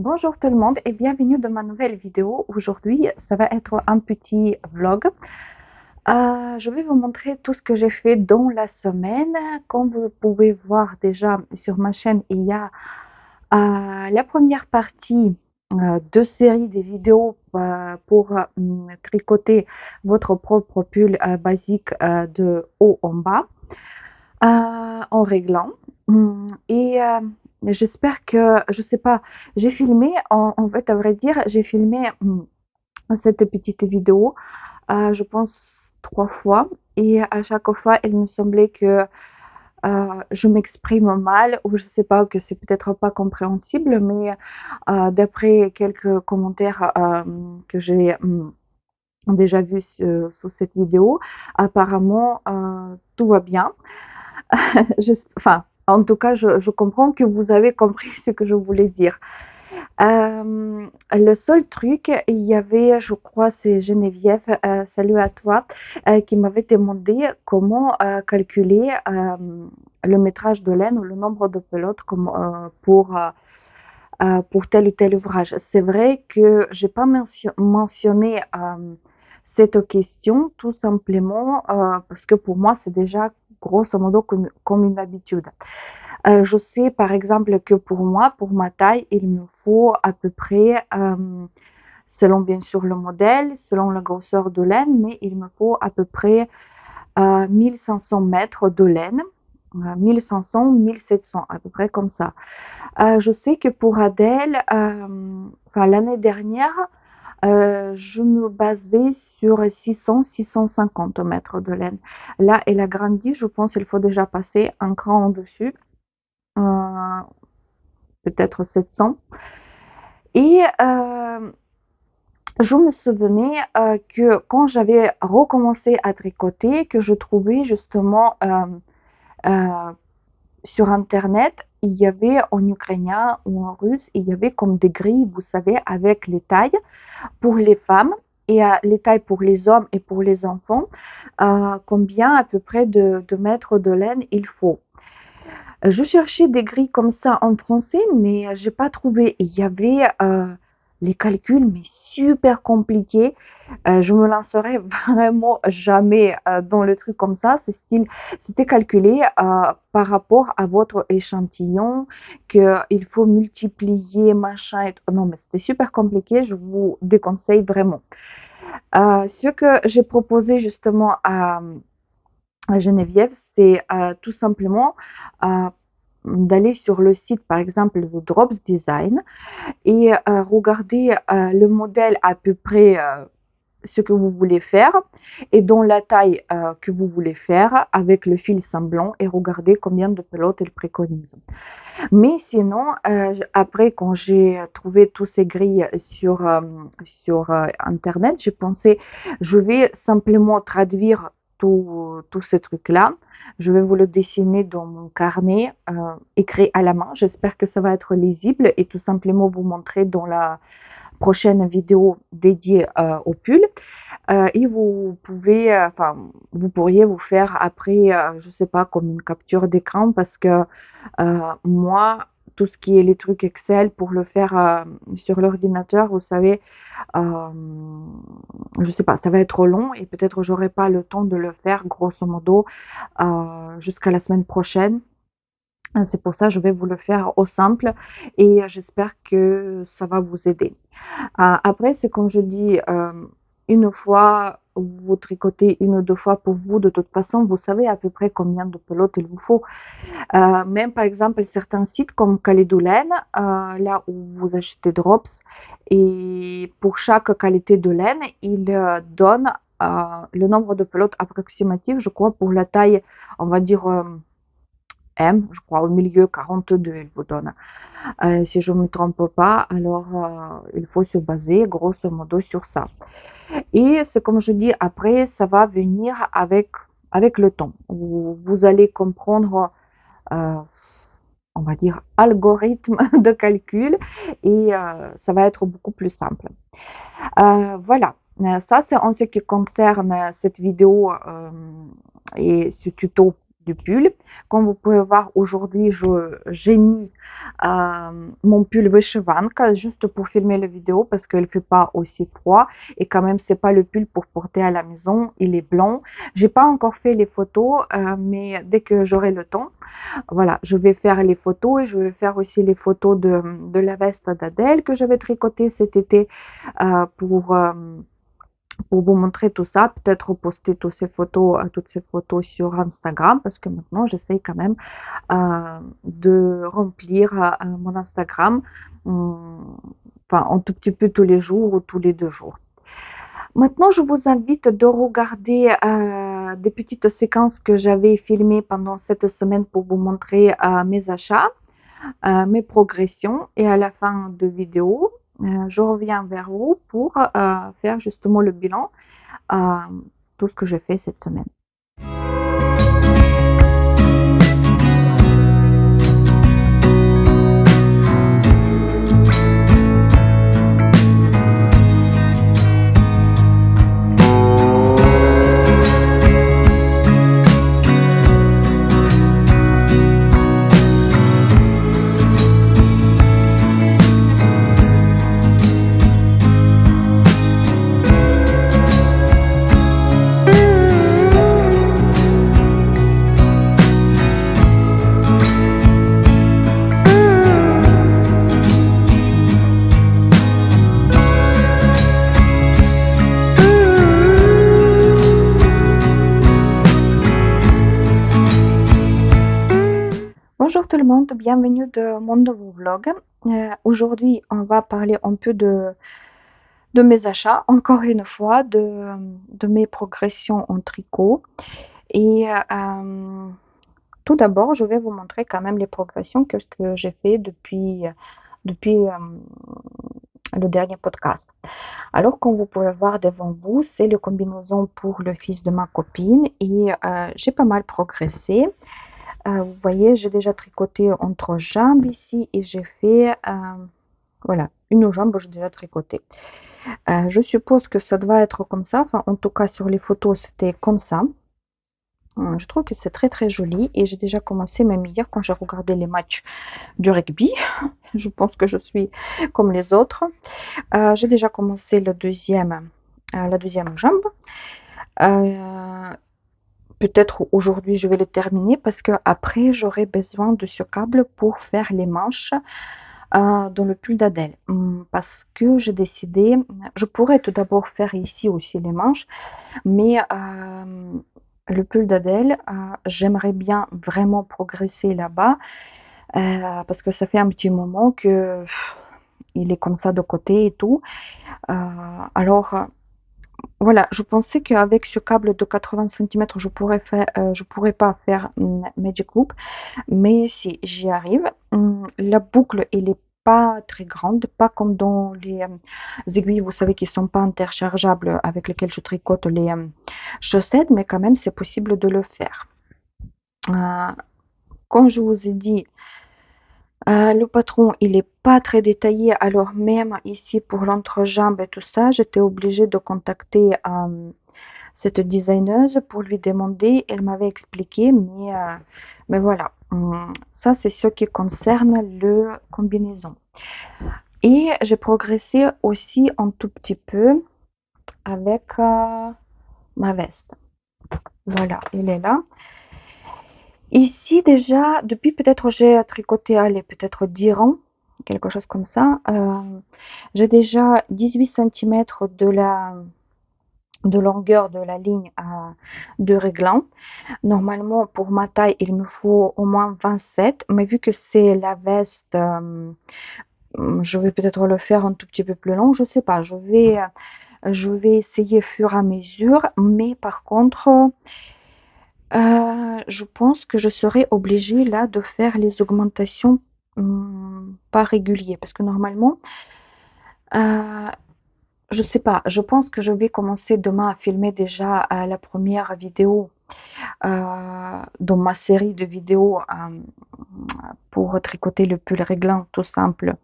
Bonjour tout le monde et bienvenue dans ma nouvelle vidéo. Aujourd'hui, ça va être un petit vlog. Je vais vous montrer tout ce que j'ai fait dans la semaine. Comme vous pouvez voir déjà sur ma chaîne, il y a la première partie de série des vidéos pour tricoter votre propre pull basique de haut en bas en réglant. Et j'espère que, je sais pas, j'ai filmé, en fait, à vrai dire, j'ai filmé cette petite vidéo, je pense 3 fois. Et à chaque fois, il me semblait que je m'exprime mal, ou je sais pas, que c'est peut-être pas compréhensible, mais d'après quelques commentaires que j'ai déjà vus sous cette vidéo, apparemment, tout va bien. Enfin, en tout cas, je comprends que vous avez compris ce que je voulais dire. Le seul truc, il y avait, je crois, c'est Geneviève, salut à toi, qui m'avait demandé comment calculer le métrage de laine ou le nombre de pelotes pour tel ou tel ouvrage. C'est vrai que j'ai pas mentionné cette question tout simplement parce que pour moi, c'est déjà grosso modo comme une habitude. Je sais par exemple que pour moi, pour ma taille, il me faut à peu près, selon bien sûr le modèle, selon la grosseur de laine, mais il me faut à peu près 1500 mètres de laine, 1500, 1700, à peu près comme ça. Je sais que pour Adèle, enfin l'année dernière, je me basais sur 600, 650 mètres de laine. Là, elle a grandi, je pense qu'il faut déjà passer un cran en dessus, euh, peut-être 700. Et je me souvenais que quand j'avais recommencé à tricoter, que je trouvais justement euh, sur Internet, il y avait en ukrainien ou en russe, il y avait comme des grilles, vous savez, avec les tailles pour les femmes et les tailles pour les hommes et pour les enfants, combien à peu près de mètres de laine il faut. Je cherchais des grilles comme ça en français, mais j'ai pas trouvé. Il y avait les calculs, mais super compliqués. Je me lancerai vraiment jamais dans le truc comme ça. C'était calculé par rapport à votre échantillon, qu'il faut multiplier, machin. Non, mais c'était super compliqué. Je vous déconseille vraiment. Ce que j'ai proposé justement à Geneviève, c'est tout simplement euh, d'aller sur le site, par exemple, de Drops Design et regarder le modèle à peu près ce que vous voulez faire et dans la taille que vous voulez faire avec le fil semblant et regarder combien de pelotes elle préconise. Mais sinon, après, quand j'ai trouvé tous ces grilles sur Internet, j'ai pensé, je vais simplement traduire tout ce truc-là. Je vais vous le dessiner dans mon carnet, écrit à la main. J'espère que ça va être lisible et tout simplement vous montrer dans la prochaine vidéo dédiée au pull. Et vous pouvez, enfin, vous pourriez vous faire après, je sais pas, comme une capture d'écran parce que moi, tout ce qui est les trucs Excel pour le faire sur l'ordinateur, vous savez, euh, je sais pas, ça va être long et peut-être j'aurai pas le temps de le faire grosso modo jusqu'à la semaine prochaine. C'est pour ça que je vais vous le faire au simple et j'espère que ça va vous aider. Après, c'est comme je dis, une fois, vous tricotez une ou deux fois pour vous. De toute façon, vous savez à peu près combien de pelotes il vous faut. Même par exemple, certains sites comme Calédolaine, là où vous achetez Drops, et pour chaque qualité de laine, ils donnent le nombre de pelotes approximatif, je crois, pour la taille, on va dire M, je crois, au milieu 42, il vous donne. Si je ne me trompe pas, alors il faut se baser grosso modo sur ça. Et c'est comme je dis, après, ça va venir avec le temps. Vous allez comprendre, euh, on va dire, algorithme de calcul et ça va être beaucoup plus simple. Voilà, ça c'est en ce qui concerne cette vidéo et ce tuto du pull. Comme vous pouvez voir, aujourd'hui, j'ai mis mon pull vышиванка juste pour filmer la vidéo parce qu'il ne fait pas aussi froid. Et quand même, c'est pas le pull pour porter à la maison. Il est blanc. J'ai pas encore fait les photos, mais dès que j'aurai le temps, voilà, je vais faire les photos et je vais faire aussi les photos de la veste d'Adèle que j'avais tricotée cet été euh, pour, euh, pour vous montrer tout ça. Peut-être poster toutes ces photos sur Instagram parce que maintenant j'essaye quand même de remplir mon Instagram, enfin un tout petit peu tous les jours ou tous les 2 jours. Maintenant, je vous invite de regarder des petites séquences que j'avais filmées pendant cette semaine pour vous montrer mes achats, mes progressions et à la fin de vidéo, je reviens vers vous pour faire justement le bilan de tout ce que j'ai fait cette semaine. Bonjour tout le monde, bienvenue de mon nouveau vlog. Aujourd'hui, on va parler un peu de mes achats, encore une fois, de mes progressions en tricot. Et tout d'abord, je vais vous montrer quand même les progressions que j'ai fait depuis le dernier podcast. Alors, comme vous pouvez voir devant vous, c'est le combinaison pour le fils de ma copine et j'ai pas mal progressé. Vous voyez, j'ai déjà tricoté entre jambes ici et j'ai fait, voilà, une jambe, j'ai déjà tricoté. Je suppose que ça doit être comme ça, enfin, en tout cas sur les photos, c'était comme ça. Je trouve que c'est très très joli et j'ai déjà commencé même hier quand j'ai regardé les matchs du rugby. Je pense que je suis comme les autres. J'ai déjà commencé la deuxième jambe. Euh, Peut-être aujourd'hui je vais le terminer parce que après j'aurai besoin de ce câble pour faire les manches dans le pull d'Adèle. Parce que j'ai décidé, je pourrais tout d'abord faire ici aussi les manches, mais le pull d'Adèle, j'aimerais bien vraiment progresser là-bas parce que ça fait un petit moment que il est comme ça de côté et tout. Alors voilà, je pensais qu'avec ce câble de 80 centimètres, je pourrais pas faire Magic Loop, mais si j'y arrive, la boucle, elle est pas très grande, pas comme dans les aiguilles, vous savez, qui sont pas interchangeables avec lesquelles je tricote les chaussettes, mais quand même, c'est possible de le faire. Euh, Comme je vous ai dit, le patron, il est pas très détaillé, alors même ici pour l'entrejambe et tout ça, j'étais obligée de contacter cette designeuse pour lui demander. Elle m'avait expliqué, mais voilà. Ça, c'est ce qui concerne le combinaison. Et j'ai progressé aussi un tout petit peu avec ma veste. Voilà, elle est là. Ici, déjà, depuis peut-être j'ai tricoté, allez, peut-être 10 rangs, quelque chose comme ça. J'ai déjà 18 centimètres de longueur de la ligne de réglant. Normalement, pour ma taille, il me faut au moins 27, mais vu que c'est la veste, je vais peut-être le faire un tout petit peu plus long, je sais pas. Je vais essayer fur et à mesure, mais par contre, je pense que je serai obligée là de faire les augmentations pas réguliers, parce que normalement, euh, je sais pas, je pense que je vais commencer demain à filmer déjà la première vidéo dans ma série de vidéos pour tricoter le pull réglant tout simple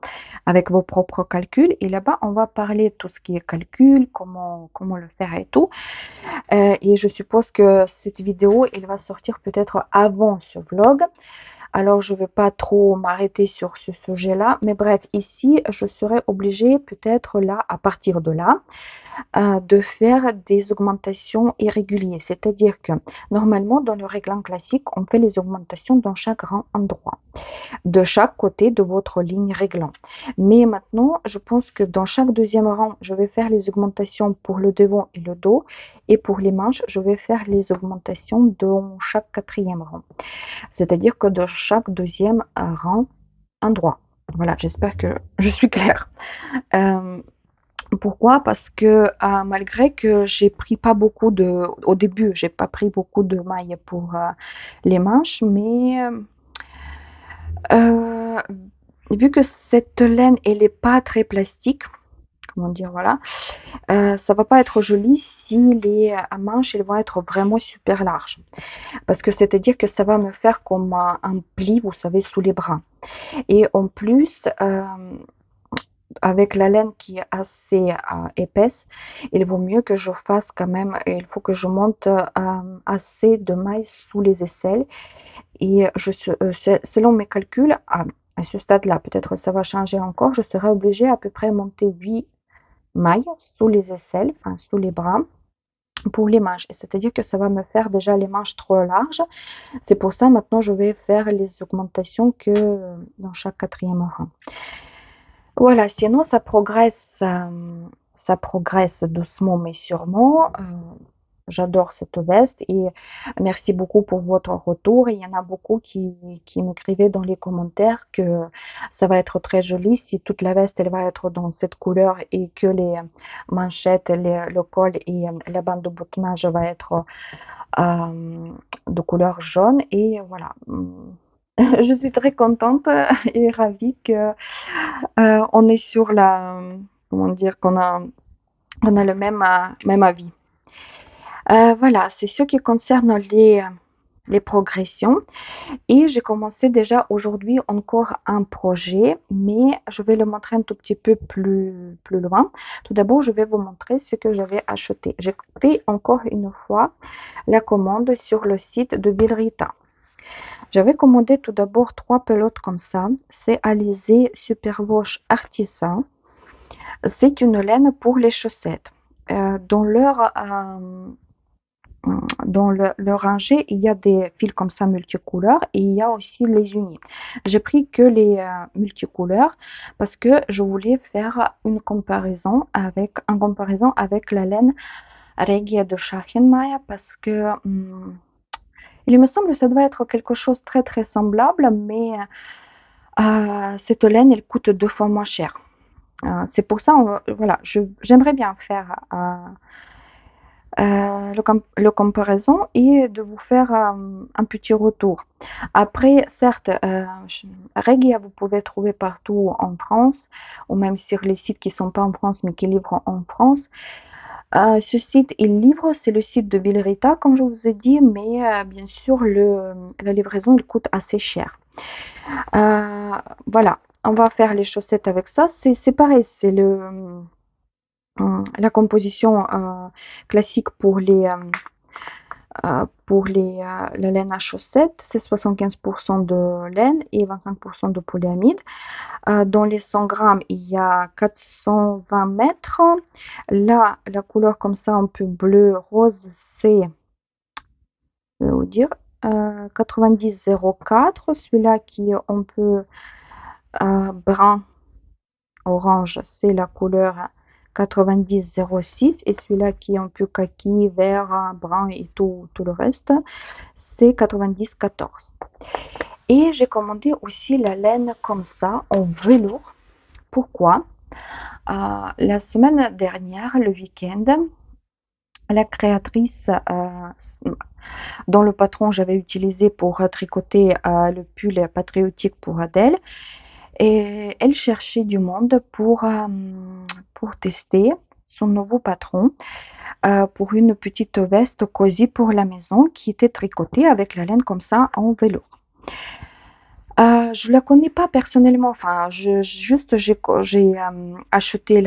avec vos propres calculs. Et là-bas, on va parler de tout ce qui est calcul, comment le faire et tout. Et je suppose que cette vidéo, elle va sortir peut-être avant ce vlog. Alors, je ne vais pas trop m'arrêter sur ce sujet-là. Mais bref, ici, je serai obligée peut-être là, à partir de là, de faire des augmentations irrégulières. C'est-à-dire que normalement, dans le réglant classique, on fait les augmentations dans chaque rang endroit, de chaque côté de votre ligne réglant. Mais maintenant, je pense que dans chaque deuxième rang, je vais faire les augmentations pour le devant et le dos. Et pour les manches, je vais faire les augmentations dans chaque quatrième rang. C'est-à-dire que dans chaque deuxième rang endroit. Voilà, j'espère que je suis claire. Euh, Pourquoi? Parce que malgré que j'ai pris pas beaucoup de, au début, j'ai pas pris beaucoup de mailles pour les manches, mais euh, vu que cette laine elle est pas très plastique, comment dire, voilà, ça va pas être joli si les manches elles vont être vraiment super larges, parce que c'est-à-dire que ça va me faire comme un pli, vous savez, sous les bras. Et en plus, avec la laine qui est assez épaisse, il vaut mieux que je fasse quand même, il faut que je monte assez de mailles sous les aisselles. Et selon mes calculs, à ce stade-là, peut-être ça va changer encore, je serai obligée à peu près monter 8 mailles sous les aisselles, enfin sous les bras, pour les manches. C'est-à-dire que ça va me faire déjà les manches trop larges. C'est pour ça maintenant je vais faire les augmentations que dans chaque quatrième rang. Voilà, sinon ça progresse doucement mais sûrement. J'adore cette veste et merci beaucoup pour votre retour. Il y en a beaucoup qui m'écrivaient dans les commentaires que ça va être très joli si toute la veste elle va être dans cette couleur et que les manchettes, le col et la bande de boutonnage va être de couleur jaune. Et voilà. Je suis très contente et ravie que on est sur la, comment dire, qu'on a le même avis. Voilà, c'est ce qui concerne les progressions. Et j'ai commencé déjà aujourd'hui encore un projet, mais je vais le montrer un tout petit peu plus loin. Tout d'abord, je vais vous montrer ce que j'avais acheté. J'ai fait encore une fois la commande sur le site de Villerita. J'avais commandé tout d'abord 3 pelotes comme ça. C'est Alizé Superwash Artisan. C'est une laine pour les chaussettes. Dans leur rangée, il y a des fils comme ça multicouleurs et il y a aussi les unis. J'ai pris que les multicouleurs parce que je voulais faire une comparaison avec la laine Regia de Schachenmeier parce que il me semble que ça doit être quelque chose de très très semblable, mais cette laine elle coûte 2 fois moins cher. C'est pour ça, voilà, j'aimerais bien faire le comparaison et de vous faire un petit retour. Après, certes, Regia, vous pouvez trouver partout en France, ou même sur les sites qui ne sont pas en France, mais qui livrent en France. Ce site, il livre, c'est le site de Villerita, comme je vous ai dit, mais bien sûr, la livraison, il coûte assez cher. Voilà, on va faire les chaussettes avec ça. C'est pareil, c'est la composition classique la laine à chaussettes, c'est 75% de laine et 25% de polyamide. Dans les 100 grammes, il y a 420 mètres. Là, la couleur comme ça, un peu bleu, rose, c'est, je vais vous dire, 90,04. Celui-là qui est un peu brun, orange, c'est la couleur 90,06 et celui-là qui est un peu kaki, vert, brun et tout le reste, c'est 90,14. Et j'ai commandé aussi la laine comme ça en velours. Pourquoi? La semaine dernière, le week-end, la créatrice dont le patron j'avais utilisé pour tricoter le pull patriotique pour Adèle, et elle cherchait du monde pour tester son nouveau patron. pour une petite veste cosy pour la maison qui était tricotée avec la laine comme ça en velours. Je la connais pas personnellement, enfin, juste j'ai acheté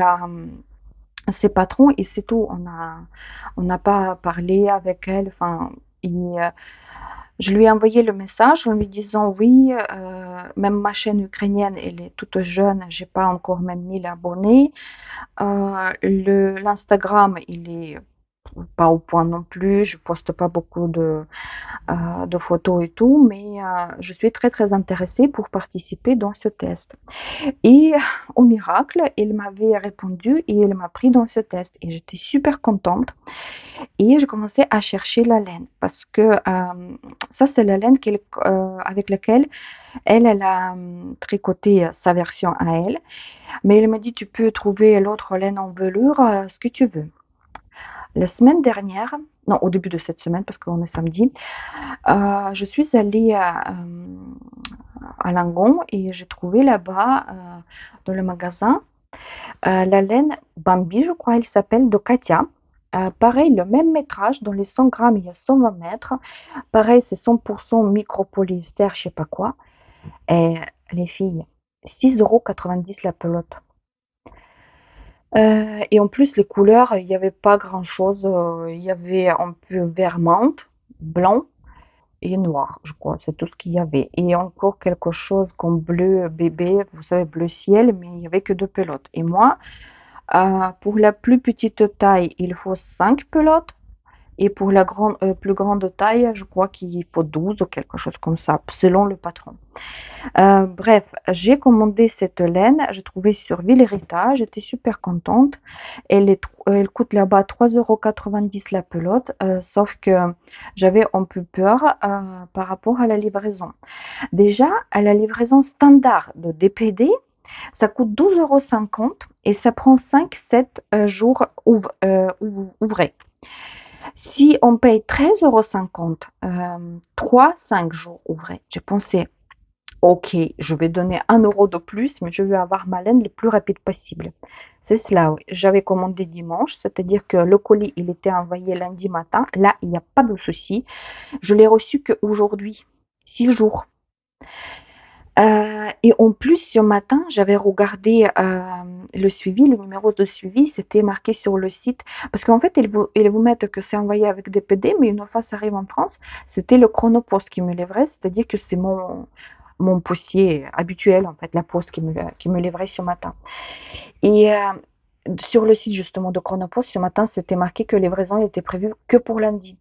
ses patrons et c'est tout. On n'a pas parlé avec elle, enfin, et, je lui ai envoyé le message en lui disant oui, même ma chaîne ukrainienne, elle est toute jeune, j'ai pas encore même 1000 abonnés. L'Instagram, il est pas au point non plus, je poste pas beaucoup de photos et tout, mais je suis très très intéressée pour participer dans ce test. Et au miracle, il m'avait répondu et il m'a pris dans ce test et j'étais super contente. Et j'ai commencé à chercher la laine parce que ça, c'est la laine avec laquelle elle a tricoté sa version à elle. Mais elle m'a dit, tu peux trouver l'autre laine en velours, ce que tu veux. La semaine dernière, non, au début de cette semaine, parce qu'on est samedi, je suis allée à Langon et j'ai trouvé là-bas, dans le magasin, la laine Bambi, je crois, elle s'appelle, de Katia. Pareil, le même métrage, dans les 100 grammes, il y a 120 mètres. Pareil, c'est 100% micro-polyester, je sais pas quoi. Et les filles, 6,90 € la pelote. Et en plus, les couleurs, il n'y avait pas grand-chose. Il y avait un peu vert menthe, blanc et noir, je crois. C'est tout ce qu'il y avait. Et encore quelque chose comme bleu bébé, vous savez, bleu ciel, mais il n'y avait que 2 pelotes. Et moi, pour la plus petite taille, il faut 5 pelotes. Et pour la plus grande taille, je crois qu'il faut 12 ou quelque chose comme ça, selon le patron. Bref, j'ai commandé cette laine, j'ai trouvé sur Villerita, j'étais super contente. Elle coûte là-bas 3,90 € la pelote, sauf que j'avais un peu peur par rapport à la livraison. Déjà, à la livraison standard de DPD, ça coûte 12,50 € et ça prend 5-7 jours ouvrés. Si on paye 13,50 €, 3-5 jours ouvrés, j'ai pensé, ok, je vais donner 1 € de plus, mais je vais avoir ma laine le plus rapide possible. C'est cela, oui. J'avais commandé dimanche, c'est-à-dire que le colis, il était envoyé lundi matin. Là, il n'y a pas de souci. Je l'ai reçu qu'aujourd'hui, 6 jours. Et en plus, ce matin, j'avais regardé le suivi, le numéro de suivi, c'était marqué sur le site. Parce qu'en fait, ils vous mettent que c'est envoyé avec des PD, mais une fois ça arrive en France, c'était le chronopost qui me livrait, c'est-à-dire que c'est mon postier habituel, en fait, la poste qui me livrait ce matin. Et sur le site justement de Chronopost, ce matin, c'était marqué que les livraison était prévue que pour lundi.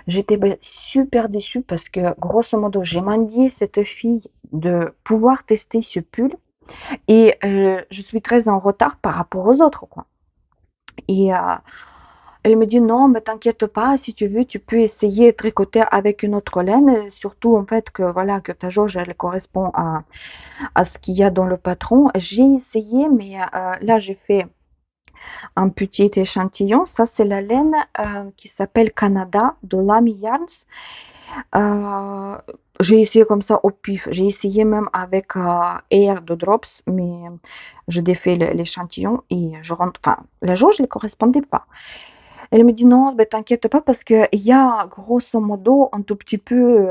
J'étais super déçue parce que grosso modo, j'ai demandé cette fille de pouvoir tester ce pull et je suis très en retard par rapport aux autres, quoi. Et elle me dit non, mais t'inquiète pas, si tu veux, tu peux essayer de tricoter avec une autre laine, surtout en fait que voilà que ta jauge elle correspond à ce qu'il y a dans le patron. J'ai essayé, mais là j'ai fait un petit échantillon. Ça, c'est la laine qui s'appelle Canada de Lamy Yarns. Euh, j'ai essayé comme ça au pif. J'ai essayé même avec Air de Drops, mais je défais l'échantillon et je rentre. Enfin, la jauge ne correspondait pas. Elle me dit non, ben, t'inquiète pas parce qu'il y a grosso modo un tout petit peu,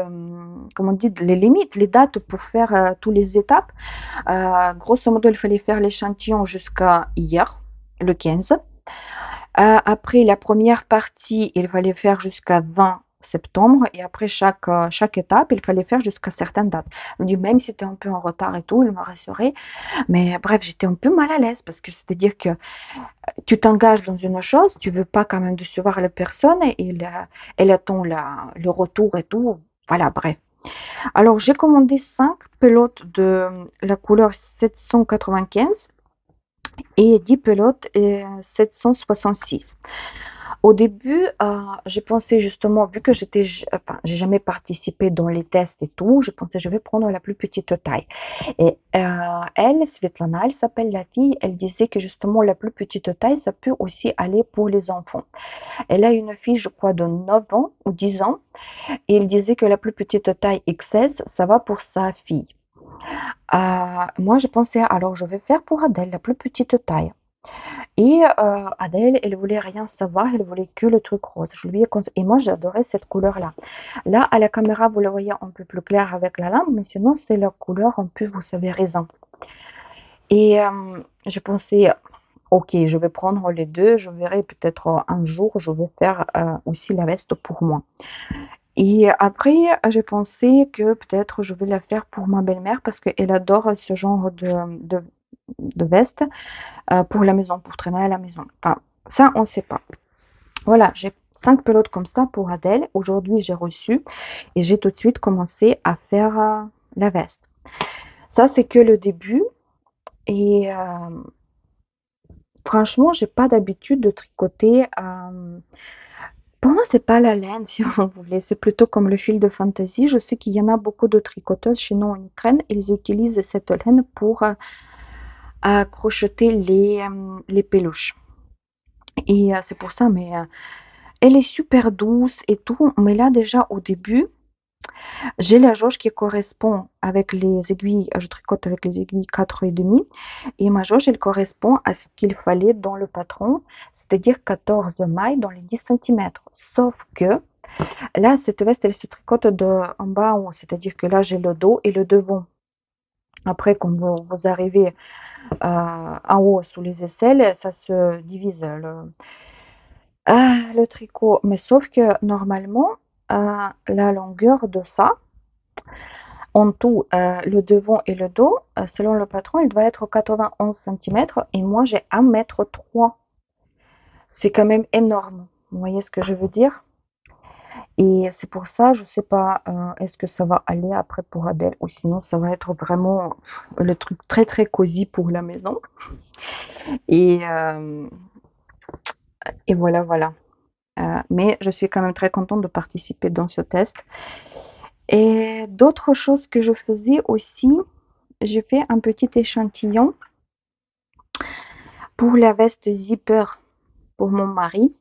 comment on dit, les limites, les dates pour faire toutes les étapes. Grosso modo, il fallait faire l'échantillon jusqu'à hier, le 15. Après la première partie, il fallait faire jusqu'à 20 septembre et après chaque étape, il fallait faire jusqu'à certaines dates. Elle me dit même si c'était un peu en retard et tout, il me rassurait. Mais bref, j'étais un peu mal à l'aise parce que c'est-à-dire que tu t'engages dans une chose, tu veux pas quand même décevoir la personne et elle attend le retour et tout. Voilà, bref. Alors j'ai commandé 5 pelotes de la couleur 795 et 10 pelotes et 766. Au début, j'ai pensé justement, vu que enfin, j'ai jamais participé dans les tests et tout, j'ai pensé je vais prendre la plus petite taille. Et elle, Svetlana, elle s'appelle la fille, elle disait que justement la plus petite taille, ça peut aussi aller pour les enfants. Elle a une fille, je crois, de 9 ans ou 10 ans, et elle disait que la plus petite taille XS, ça va pour sa fille. Moi, je pensais, alors je vais faire pour Adèle la plus petite taille. Et Adèle, elle voulait rien savoir, elle voulait que le truc rose. Je lui ai et moi, j'adorais cette couleur-là. Là, à la caméra, vous le voyez un peu plus clair avec la lampe, mais sinon, c'est la couleur un peu, vous savez, raisin. Et je pensais, ok, je vais prendre les deux, je verrai peut-être un jour, je vais faire aussi la veste pour moi. Et après, j'ai pensé que peut-être je vais la faire pour ma belle-mère parce qu'elle adore ce genre de veste pour la maison, pour traîner à la maison. Enfin, ça, on ne sait pas. Voilà, j'ai 5 pelotes comme ça pour Adèle. Aujourd'hui, j'ai reçu et j'ai tout de suite commencé à faire la veste. Ça, c'est que le début. Et franchement, j'ai pas d'habitude de tricoter. Pour moi, c'est pas la laine, si vous voulez. C'est plutôt comme le fil de fantaisie. Je sais qu'il y en a beaucoup de tricoteuses chez nous en Ukraine. Ils utilisent cette laine pour crocheter les peluches. Et c'est pour ça, mais elle est super douce et tout. Mais là, déjà, au début, j'ai la jauge qui correspond avec les aiguilles. Je tricote avec les aiguilles 4,5. Et ma jauge, elle correspond à ce qu'il fallait dans le patron, c'est-à-dire 14 mailles dans les 10 centimètres. Sauf que là, cette veste, elle se tricote de en bas en haut, c'est-à-dire que là, j'ai le dos et le devant. Après, quand vous arrivez en haut sous les aisselles, ça se divise le tricot. Mais sauf que normalement, la longueur de ça, en tout, le devant et le dos, selon le patron, il doit être 91 centimètres et moi j'ai 1,3 m. C'est quand même énorme. Vous voyez ce que je veux dire? Et c'est pour ça, je sais pas, est-ce que ça va aller après pour Adèle ou sinon ça va être vraiment le truc très très cosy pour la maison. Et, euh, et voilà, voilà. Mais je suis quand même très contente de participer dans ce test. Et d'autres choses que je faisais aussi, j'ai fait un petit échantillon pour la veste zipper pour mon mari.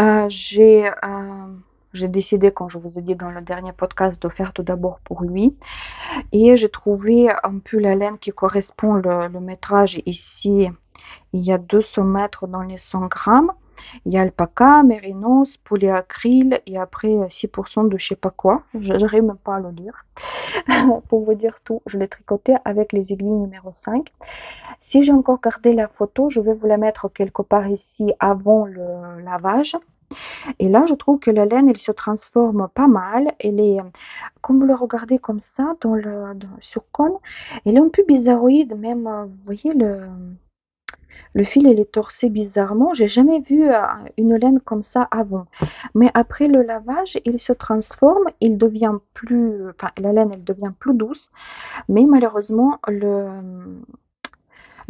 Euh, j'ai euh, j'ai décidé, quand je vous ai dit dans le dernier podcast, de faire tout d'abord pour lui. Et j'ai trouvé un peu la laine qui correspond le métrage ici. Il y a 200 mètres dans les 100 grammes. Il y a alpaca, mérinos, polyacryl et après 6% de je sais pas quoi. Je n'arrive même pas à le lire. Pour vous dire tout, je l'ai tricoté avec les aiguilles numéro 5. Si j'ai encore gardé la photo, je vais vous la mettre quelque part ici avant le lavage. Et là, je trouve que la laine, elle se transforme pas mal. Elle est, comme vous le regardez comme ça, sur cône, elle est un peu bizarroïde. Même, vous voyez, le fil, il est torsé bizarrement. J'ai jamais vu une laine comme ça avant. Mais après le lavage, il se transforme, il devient plus, enfin, la laine, elle devient plus douce. Mais malheureusement,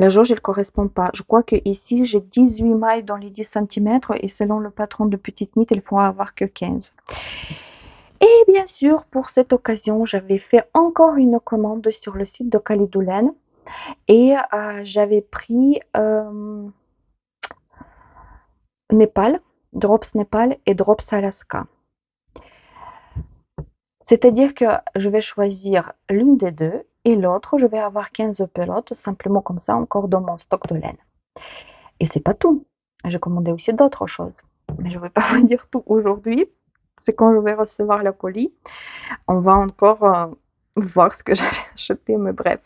la jauge, elle correspond pas. Je crois que ici, j'ai 18 mailles dans les 10 centimètres et selon le patron de Petite Knit, il faut avoir que 15. Et bien sûr, pour cette occasion, j'avais fait encore une commande sur le site de Caledolaine et j'avais pris Népal, Drops Népal et Drops Alaska. C'est-à-dire que je vais choisir l'une des deux et l'autre, je vais avoir 15 pelotes simplement comme ça encore dans mon stock de laine. Et c'est pas tout. J'ai commandé aussi d'autres choses. Mais je ne vais pas vous dire tout aujourd'hui. C'est quand je vais recevoir le colis. On va encore voir ce que j'avais acheté, mais bref.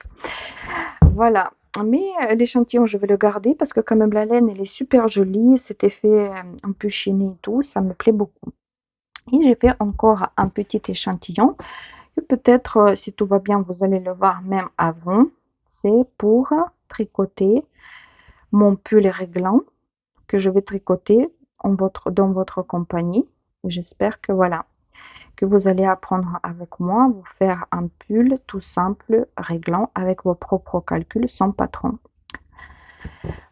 Voilà. Mais l'échantillon, je vais le garder parce que quand même la laine, elle est super jolie. Cet effet un peu chiné et tout, ça me plaît beaucoup. Et j'ai fait encore un petit échantillon. Et peut-être, si tout va bien, vous allez le voir même avant. C'est pour tricoter mon pull réglant que je vais tricoter dans votre compagnie. J'espère que voilà, que vous allez apprendre avec moi, vous faire un pull tout simple, réglant, avec vos propres calculs, sans patron.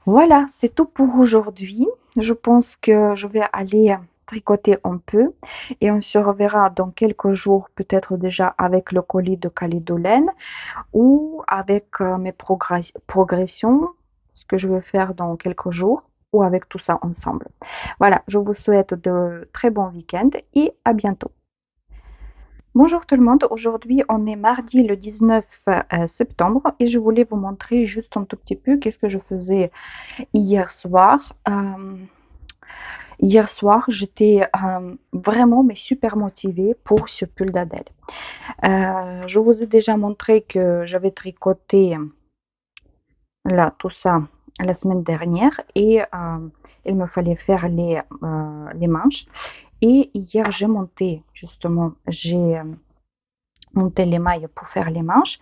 Voilà, c'est tout pour aujourd'hui. Je pense que je vais aller tricoter un peu et on se reverra dans quelques jours, peut-être déjà avec le colis de Caledolaine ou avec mes progressions, ce que je vais faire dans quelques jours ou avec tout ça ensemble. Voilà, je vous souhaite de très bons week-ends et à bientôt. Bonjour tout le monde, aujourd'hui on est mardi le 19 septembre et je voulais vous montrer juste un tout petit peu qu'est-ce que je faisais hier soir. Hier soir j'étais vraiment mais super motivée pour ce pull d'Adèle. Je vous ai déjà montré que j'avais tricoté là tout ça la semaine dernière et il me fallait faire les manches. Et hier j'ai monté justement, j'ai monté les mailles pour faire les manches.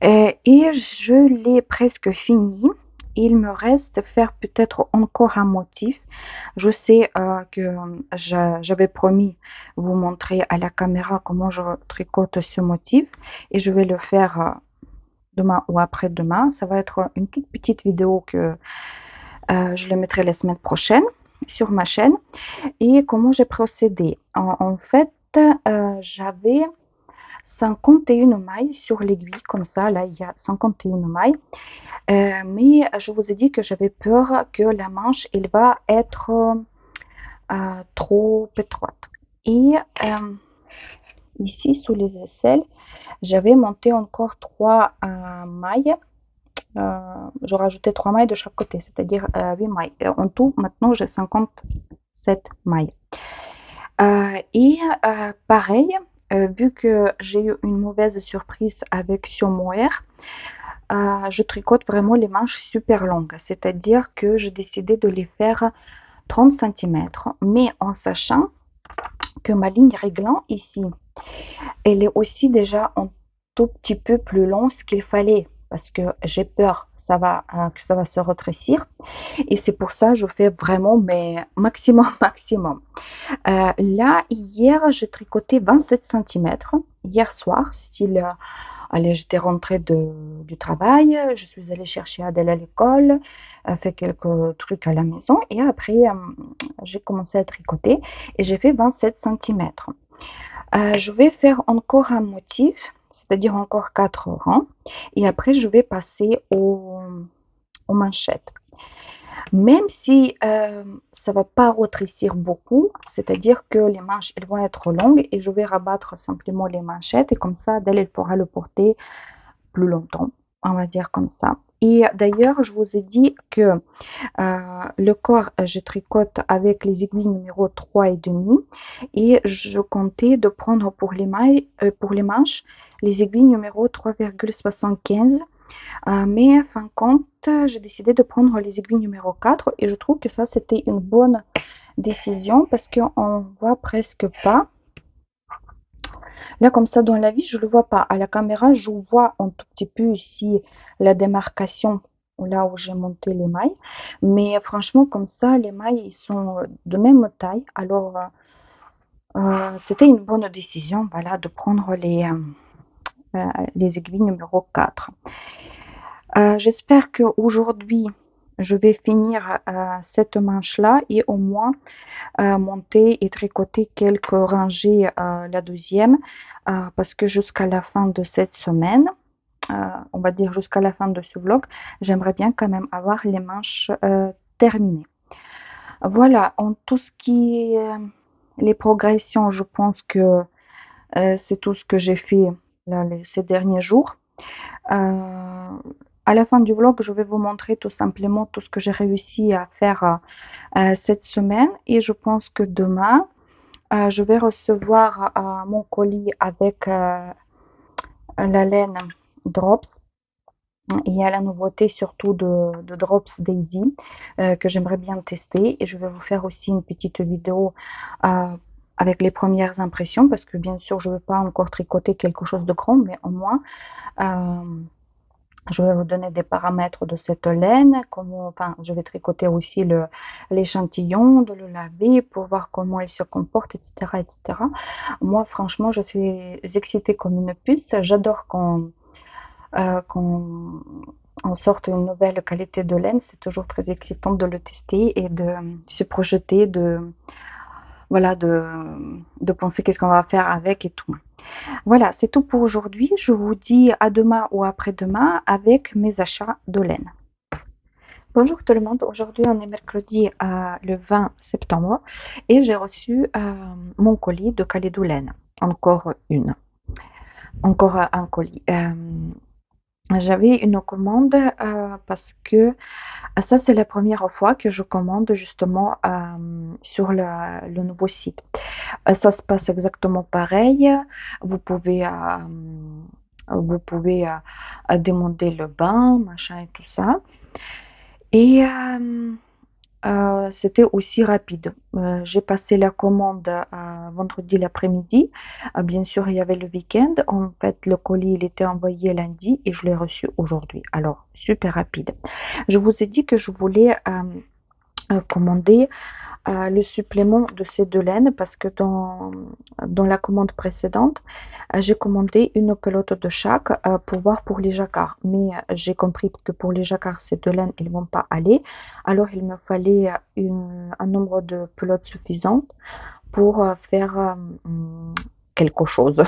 Et je l'ai presque fini. Il me reste faire peut-être encore un motif. Je sais que j'avais promis vous montrer à la caméra comment je tricote ce motif et je vais le faire demain ou après-demain. Ça va être une toute petite vidéo que je le mettrai la semaine prochaine sur ma chaîne. Et comment j'ai procédé? En fait, j'avais 51 mailles sur l'aiguille, comme ça, là il y a 51 mailles. Mais je vous ai dit que j'avais peur que la manche, elle va être trop étroite. Et ici, sous les aisselles, j'avais monté encore 3 mailles. Je rajoutais 3 mailles de chaque côté, c'est-à-dire 8 mailles. Et en tout, maintenant, j'ai 57 mailles. Et pareil, vu que j'ai eu une mauvaise surprise avec ce mohair, je tricote vraiment les manches super longues, c'est-à-dire que j'ai décidé de les faire 30 cm, mais en sachant que ma ligne réglant ici, elle est aussi déjà un tout petit peu plus longue ce qu'il fallait, parce que j'ai peur que ça va se rétrécir, et c'est pour ça que je fais vraiment mes maximum maximum. Là, hier, j'ai tricoté 27 cm, hier soir, style allez, j'étais rentrée du travail, je suis allée chercher Adèle à l'école, fait quelques trucs à la maison et après j'ai commencé à tricoter et j'ai fait 27 cm. Je vais faire encore un motif, c'est-à-dire encore 4 rangs et après je vais passer aux manchettes. Même si ça va pas rétrécir beaucoup, c'est-à-dire que les manches elles vont être longues et je vais rabattre simplement les manchettes et comme ça Adèle elle pourra le porter plus longtemps, on va dire comme ça. Et d'ailleurs, je vous ai dit que le corps, je tricote avec les aiguilles numéro 3 et demi et je comptais de prendre pour les mailles, pour les manches, les aiguilles numéro 3,75. Mais en fin de compte, j'ai décidé de prendre les aiguilles numéro 4 et je trouve que ça, c'était une bonne décision parce qu'on voit presque pas. Là, comme ça, dans la vie, je ne le vois pas. À la caméra, je vois un tout petit peu ici la démarcation là où j'ai monté les mailles. Mais franchement, comme ça, les mailles, ils sont de même taille. Alors, c'était une bonne décision, voilà, de prendre les aiguilles numéro 4. J'espère qu'aujourd'hui, je vais finir cette manche-là et au moins monter et tricoter quelques rangées la deuxième parce que jusqu'à la fin de cette semaine, on va dire jusqu'à la fin de ce vlog, j'aimerais bien quand même avoir les manches terminées. Voilà, en tout ce qui est les progressions, je pense que c'est tout ce que j'ai fait là, ces derniers jours. Euh, à la fin du vlog, je vais vous montrer tout simplement tout ce que j'ai réussi à faire cette semaine et je pense que demain, je vais recevoir mon colis avec la laine Drops. Il y a la nouveauté surtout de Drops Daisy que j'aimerais bien tester et je vais vous faire aussi une petite vidéo euh, avec les premières impressions parce que bien sûr je ne veux pas encore tricoter quelque chose de grand mais au moins euh, je vais vous donner des paramètres de cette laine, comment, enfin, je vais tricoter aussi l'échantillon, de le laver pour voir comment il se comporte, etc., etc. Moi, franchement, je suis excitée comme une puce. J'adore quand on sorte une nouvelle qualité de laine. C'est toujours très excitant de le tester et de se projeter, voilà, de penser qu'est-ce qu'on va faire avec et tout. Voilà, c'est tout pour aujourd'hui. Je vous dis à demain ou après-demain avec mes achats de laine. Bonjour tout le monde, aujourd'hui on est mercredi le 20 septembre et j'ai reçu mon colis de Calédo Laine. encore encore un colis. J'avais une commande parce que ça, c'est la première fois que je commande justement sur le nouveau site. Ça se passe exactement pareil. Vous pouvez, vous pouvez demander le bain, machin et tout ça. Et c'était aussi rapide. J'ai passé la commande vendredi l'après-midi. Bien sûr, il y avait le week-end. En fait, le colis il était envoyé lundi et je l'ai reçu aujourd'hui. Alors, super rapide. Je vous ai dit que je voulais commander le supplément de ces deux laines parce que dans la commande précédente, j'ai commandé une pelote de chaque pour voir pour les jacquards. Mais j'ai compris que pour les jacquards, ces deux laines, ils ne vont pas aller. Alors, il me fallait un nombre de pelotes suffisant pour faire quelque chose.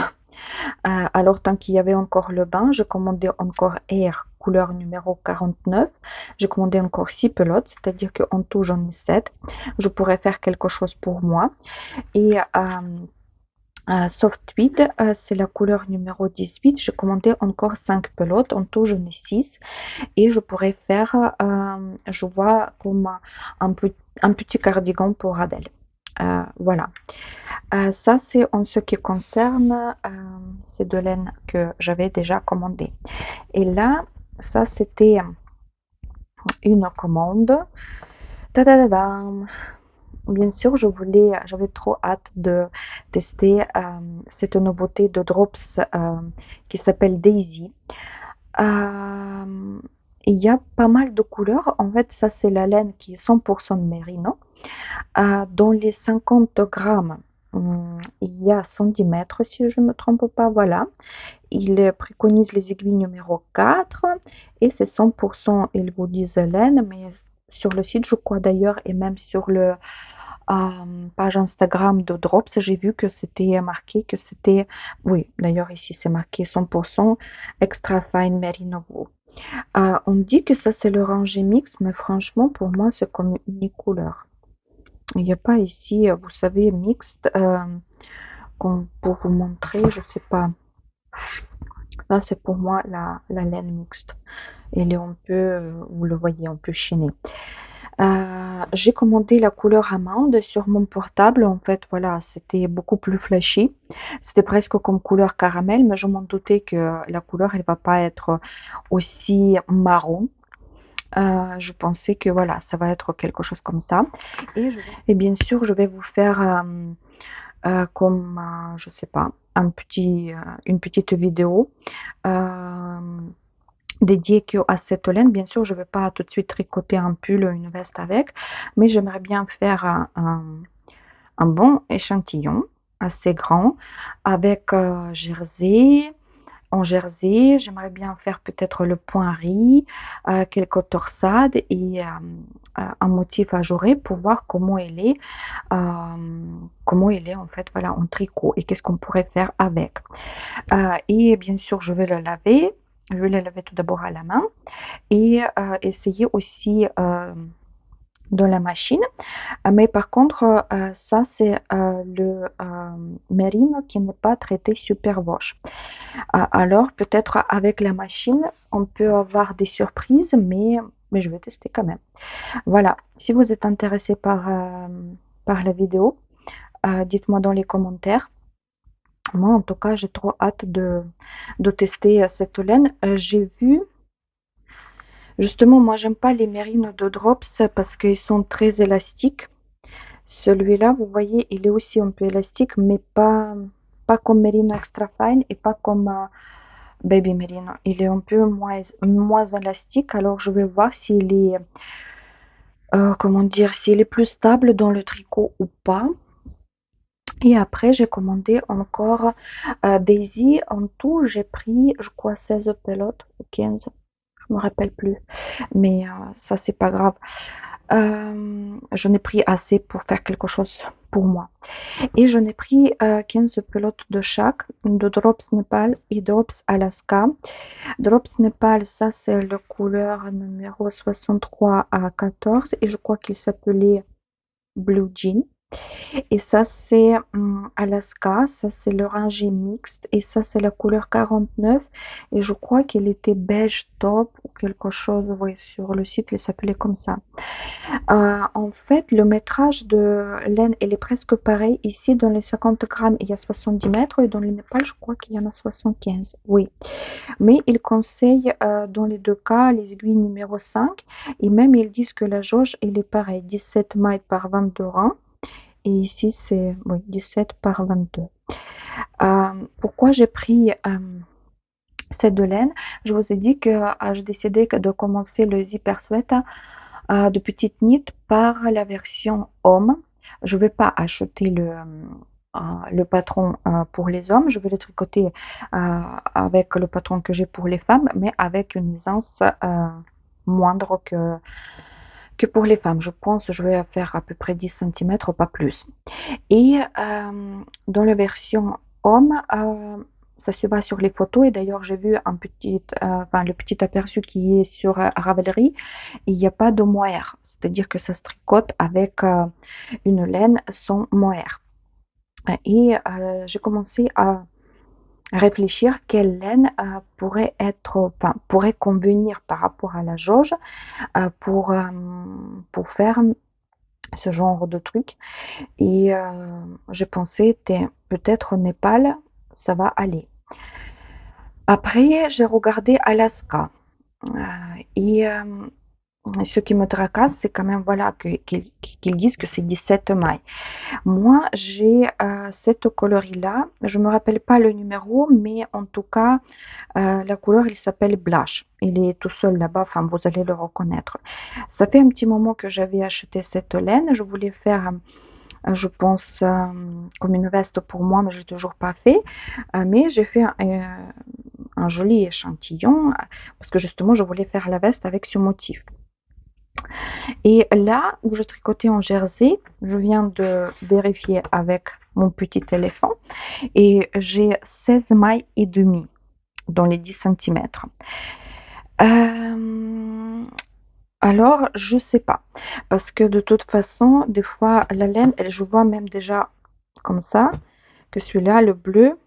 Alors, tant qu'il y avait encore le bain, je commandais encore Air couleur numéro 49. J'ai commandé encore 6 pelotes, c'est-à-dire qu'en tout, j'en ai 7. Je pourrais faire quelque chose pour moi. Et Soft Tweed, c'est la couleur numéro 18. J'ai commandé encore 5 pelotes. En tout, j'en ai 6. Et je pourrais faire, je vois, comme un petit cardigan pour Adèle. Voilà. Ça, c'est en ce qui concerne ces deux laines que j'avais déjà commandées. Et là, ça, c'était une commande. Tadadadam. Bien sûr, j'avais trop hâte de tester cette nouveauté de Drops qui s'appelle Daisy. Euh, il y a pas mal de couleurs. En fait, ça, c'est la laine qui est 100% mérino. Dans les 50 grammes, il y a 110 mètres, si je ne me trompe pas. Voilà. Il préconise les aiguilles numéro 4 et c'est 100%, ils vous disent laine, mais sur le site, je crois d'ailleurs, et même sur le page Instagram de Drops, j'ai vu que c'était marqué que c'était, oui, d'ailleurs ici c'est marqué 100% extra fine merino wool. On dit que ça c'est le rangé mix, mais franchement pour moi c'est comme une couleur. Il n'y a pas ici, vous savez, mixte, pour vous montrer, je sais pas. Là c'est pour moi la laine mixte. Elle est un peu, vous le voyez, un peu chinée. J'ai commandé la couleur amande sur mon portable. En fait, voilà, c'était beaucoup plus flashy. C'était presque comme couleur caramel, mais je m'en doutais que la couleur, elle va pas être aussi marron. Je pensais que voilà, ça va être quelque chose comme ça. Et bien sûr, je vais vous faire comme, je sais pas, une petite vidéo. Euh, dédié qu'à cette laine. Bien sûr, je ne vais pas tout de suite tricoter un pull, une veste avec, mais j'aimerais bien faire un bon échantillon assez grand avec jersey. En jersey, j'aimerais bien faire peut-être le point riz, quelques torsades et un motif ajouré pour voir comment il est en fait voilà en tricot et qu'est-ce qu'on pourrait faire avec. Et bien sûr, je vais le laver. Je vais le laver tout d'abord à la main et essayer aussi dans la machine. Mais par contre, ça, c'est le mérino qui n'est pas traité super wash. Alors, peut-être avec la machine, on peut avoir des surprises, mais je vais tester quand même. Voilà, si vous êtes intéressé par la vidéo, dites-moi dans les commentaires. Moi, en tout cas, j'ai trop hâte de tester cette laine. J'ai vu. Justement, moi, j'aime pas les mérinos de Drops parce qu'ils sont très élastiques. Celui-là, vous voyez, il est aussi un peu élastique, mais pas comme Merino Extra Fine et pas comme Baby Merino. Il est un peu moins élastique, alors je vais voir s'il est, comment dire, s'il est plus stable dans le tricot ou pas. Et après, j'ai commandé encore Daisy. En tout, j'ai pris, je crois, 16 pelotes ou 15, je me rappelle plus. Mais ça, c'est pas grave. J'en ai pris assez pour faire quelque chose pour moi. Et j'en ai pris 15 pelotes de chaque, de Drops Nepal et Drops Alaska. Drops Nepal, ça c'est le couleur numéro 63 à 14 et je crois qu'il s'appelait Blue Jean. Et ça, c'est Alaska, ça, c'est l'orangé mixte, et ça, c'est la couleur 49. Et je crois qu'elle était beige top ou quelque chose, oui, sur le site, elle s'appelait comme ça. En fait, le métrage de laine, il est presque pareil. Ici, dans les 50 grammes, il y a 70 mètres, et dans le Népal, je crois qu'il y en a 75. Oui. Mais ils conseillent dans les deux cas les aiguilles numéro 5. Et même, ils disent que la jauge, elle est pareille, 17 mailles par 22 rangs. Et ici, c'est oui, 17 par 22. Pourquoi j'ai pris ces deux laines? Je vous ai dit que j'ai décidé de commencer le zipper sweat de petite knit par la version homme. Je ne vais pas acheter le patron pour les hommes. Je vais le tricoter avec le patron que j'ai pour les femmes, mais avec une aisance moindre que pour les femmes. Je pense que je vais faire à peu près 10 cm, pas plus. Et dans la version homme, ça se voit sur les photos. Et d'ailleurs, j'ai vu enfin, le petit aperçu qui est sur Ravelry. Il n'y a pas de mohair. C'est-à-dire que ça se tricote avec une laine sans mohair. Et j'ai commencé à réfléchir quelle laine pourrait convenir par rapport à la jauge pour faire ce genre de truc. Et j'ai pensé, peut-être au Népal, ça va aller. Après, j'ai regardé Alaska. Et ce qui me tracasse, c'est quand même voilà, qu'ils disent que c'est 17 mailles. Moi, j'ai cette coloris-là. Je ne me rappelle pas le numéro, mais en tout cas, la couleur, il s'appelle Blush. Il est tout seul là-bas, enfin, vous allez le reconnaître. Ça fait un petit moment que j'avais acheté cette laine. Je voulais faire je pense, comme une veste pour moi, mais je l'ai toujours pas fait. Mais j'ai fait un joli échantillon parce que justement, je voulais faire la veste avec ce motif. Et là où je tricotais en jersey, je viens de vérifier avec mon petit éléphant et j'ai 16 mailles et demi dans les 10 cm. Alors, je sais pas. Parce que de toute façon, des fois, la laine, je vois même déjà comme ça, que celui-là, le bleu,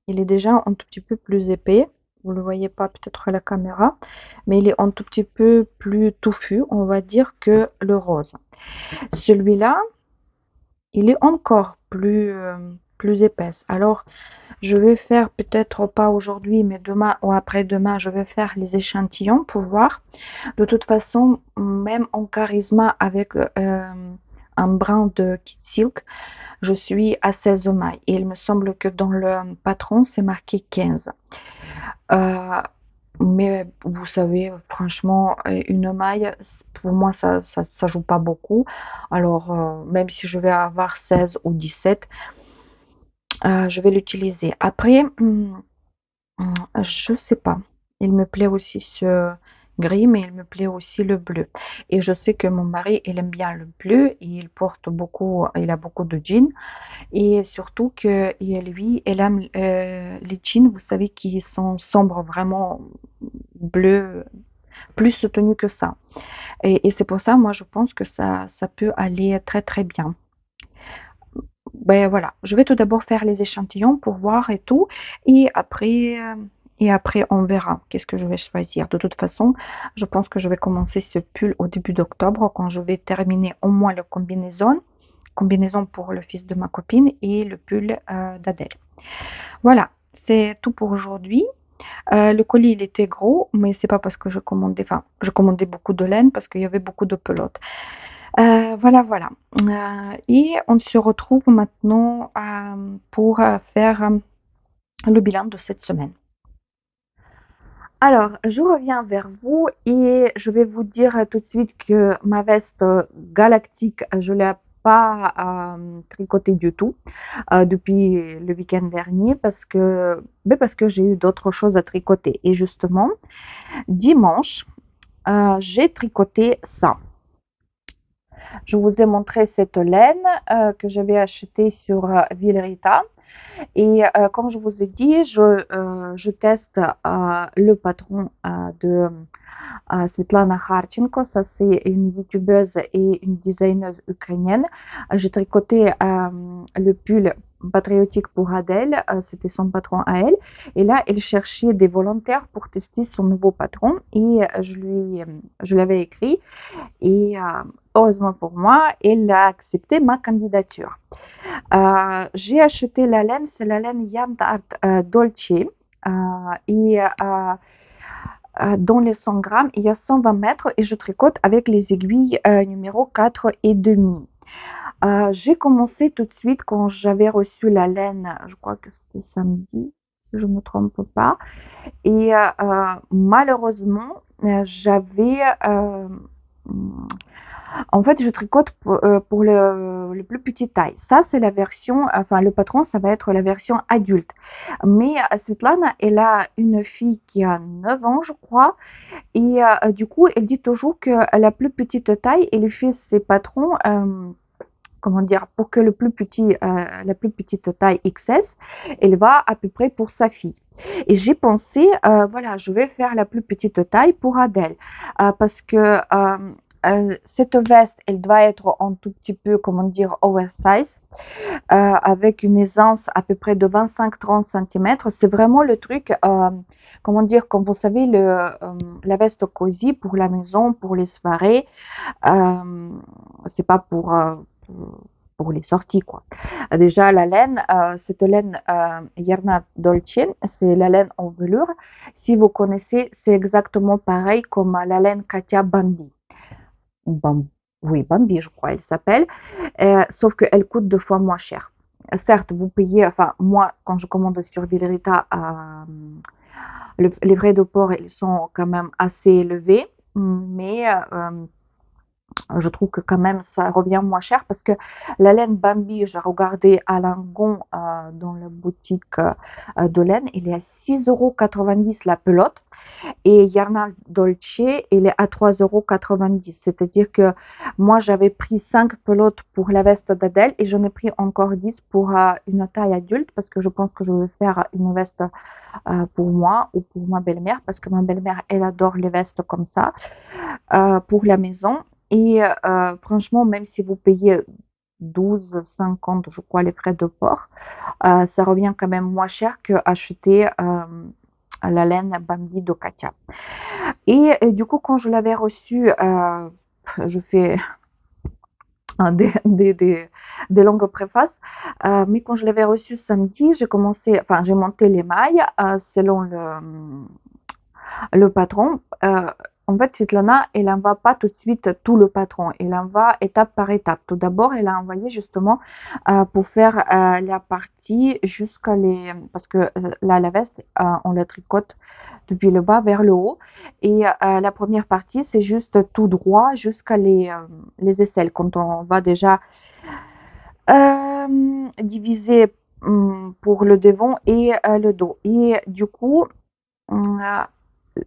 il est déjà un tout petit peu plus épais. Vous ne le voyez pas peut-être à la caméra, mais il est un tout petit peu plus touffu, on va dire, que le rose. Celui-là, il est encore plus épaisse. Alors, je vais faire peut-être pas aujourd'hui, mais demain ou après-demain, je vais faire les échantillons pour voir. De toute façon, même en charisme avec un brin de Kid Silk, je suis à 16 mailles. Et il me semble que dans le patron, c'est marqué 15. Mais vous savez, franchement, une maille, pour moi, ça joue pas beaucoup. Alors, même si je vais avoir 16 ou 17, je vais l'utiliser. Après, je sais pas. Il me plaît aussi ce gris, mais il me plaît aussi le bleu. Et je sais que mon mari, il aime bien le bleu et il a beaucoup de jeans. Et surtout que lui, il aime les jeans, vous savez, qui sont sombres, vraiment bleus, plus soutenus que ça. Et c'est pour ça, moi, je pense que ça peut aller très très bien. Ben voilà, je vais tout d'abord faire les échantillons pour voir et tout, et après, euh, et après on verra qu'est-ce que je vais choisir. De toute façon, je pense que je vais commencer ce pull au début d'octobre quand je vais terminer au moins la combinaison pour le fils de ma copine et le pull d'Adèle. Voilà, c'est tout pour aujourd'hui. Le colis il était gros, mais c'est pas parce que je commandais beaucoup de laine parce qu'il y avait beaucoup de pelote. Voilà, voilà. Et on se retrouve maintenant pour faire le bilan de cette semaine. Alors, je reviens vers vous et je vais vous dire tout de suite que ma veste galactique, je ne l'ai pas tricotée du tout depuis le week-end dernier parce que j'ai eu d'autres choses à tricoter. Et justement, dimanche, j'ai tricoté ça. Je vous ai montré cette laine que j'avais achetée sur Villerita. Et comme je vous ai dit, je teste le patron de Svetlana Kharchenko. Ça, c'est une youtubeuse et une designeuse ukrainienne. J'ai tricoté le pull patriotique pour Adèle, c'était son patron à elle. Et là, elle cherchait des volontaires pour tester son nouveau patron et je l'avais écrit. Et heureusement pour moi, elle a accepté ma candidature. J'ai acheté la laine, c'est la laine Yarn Art Dolce. Et dans les 100 grammes, il y a 120 mètres et je tricote avec les aiguilles numéro 4 et demi. J'ai commencé tout de suite quand j'avais reçu la laine, je crois que c'était samedi, si je ne me trompe pas. Et malheureusement, j'avais en fait, je tricote pour le plus petite taille. Ça, c'est la version, enfin, le patron, ça va être la version adulte. Mais Svetlana, elle a une fille qui a 9 ans, je crois. Et du coup, elle dit toujours que la plus petite taille, elle fait ses patrons, comment dire, pour que la plus petite taille XS, elle va à peu près pour sa fille. Et j'ai pensé, voilà, je vais faire la plus petite taille pour Adèle, parce que cette veste, elle doit être un tout petit peu, comment dire, oversize, avec une aisance à peu près de 25-30 cm. C'est vraiment le truc, comment dire, comme vous savez, la veste cosy pour la maison, pour les soirées. C'est pas pour les sorties, quoi. Déjà, la laine, cette laine Yarna Dolce, c'est la laine en velours. Si vous connaissez, c'est exactement pareil comme la laine Katia Bambi. Bam- oui, Bambi, je crois, elle s'appelle. Sauf qu'elle coûte 2 fois moins cher. Certes, vous payez, enfin, moi, quand je commande sur Villerita, les frais de port, ils sont quand même assez élevés, mais je trouve que quand même ça revient moins cher parce que la laine Bambi, j'ai regardé à Langon dans la boutique de laine, il est à 6,90 € la pelote et Yarna Dolce, il est à 3,90 €. C'est-à-dire que moi j'avais pris 5 pelotes pour la veste d'Adèle et j'en ai pris encore 10 pour une taille adulte parce que je pense que je vais faire une veste pour moi ou pour ma belle-mère parce que ma belle-mère elle adore les vestes comme ça pour la maison. Et franchement, même si vous payez 12,50 je crois, les frais de port, ça revient quand même moins cher que acheter la laine Bambi de Katia. Et du coup, quand je l'avais reçue, je fais des, des, des, des longues préfaces, mais quand je l'avais reçue samedi, j'ai monté les mailles selon le patron. En fait, Svetlana, elle n'envoie pas tout de suite tout le patron. Elle envoie étape par étape. Tout d'abord, elle a envoyé justement pour faire la partie jusqu'à les... Parce que là, la veste, on la tricote depuis le bas vers le haut. Et la première partie, c'est juste tout droit jusqu'à les aisselles. Quand on va déjà diviser pour le devant et le dos. Et du coup, euh,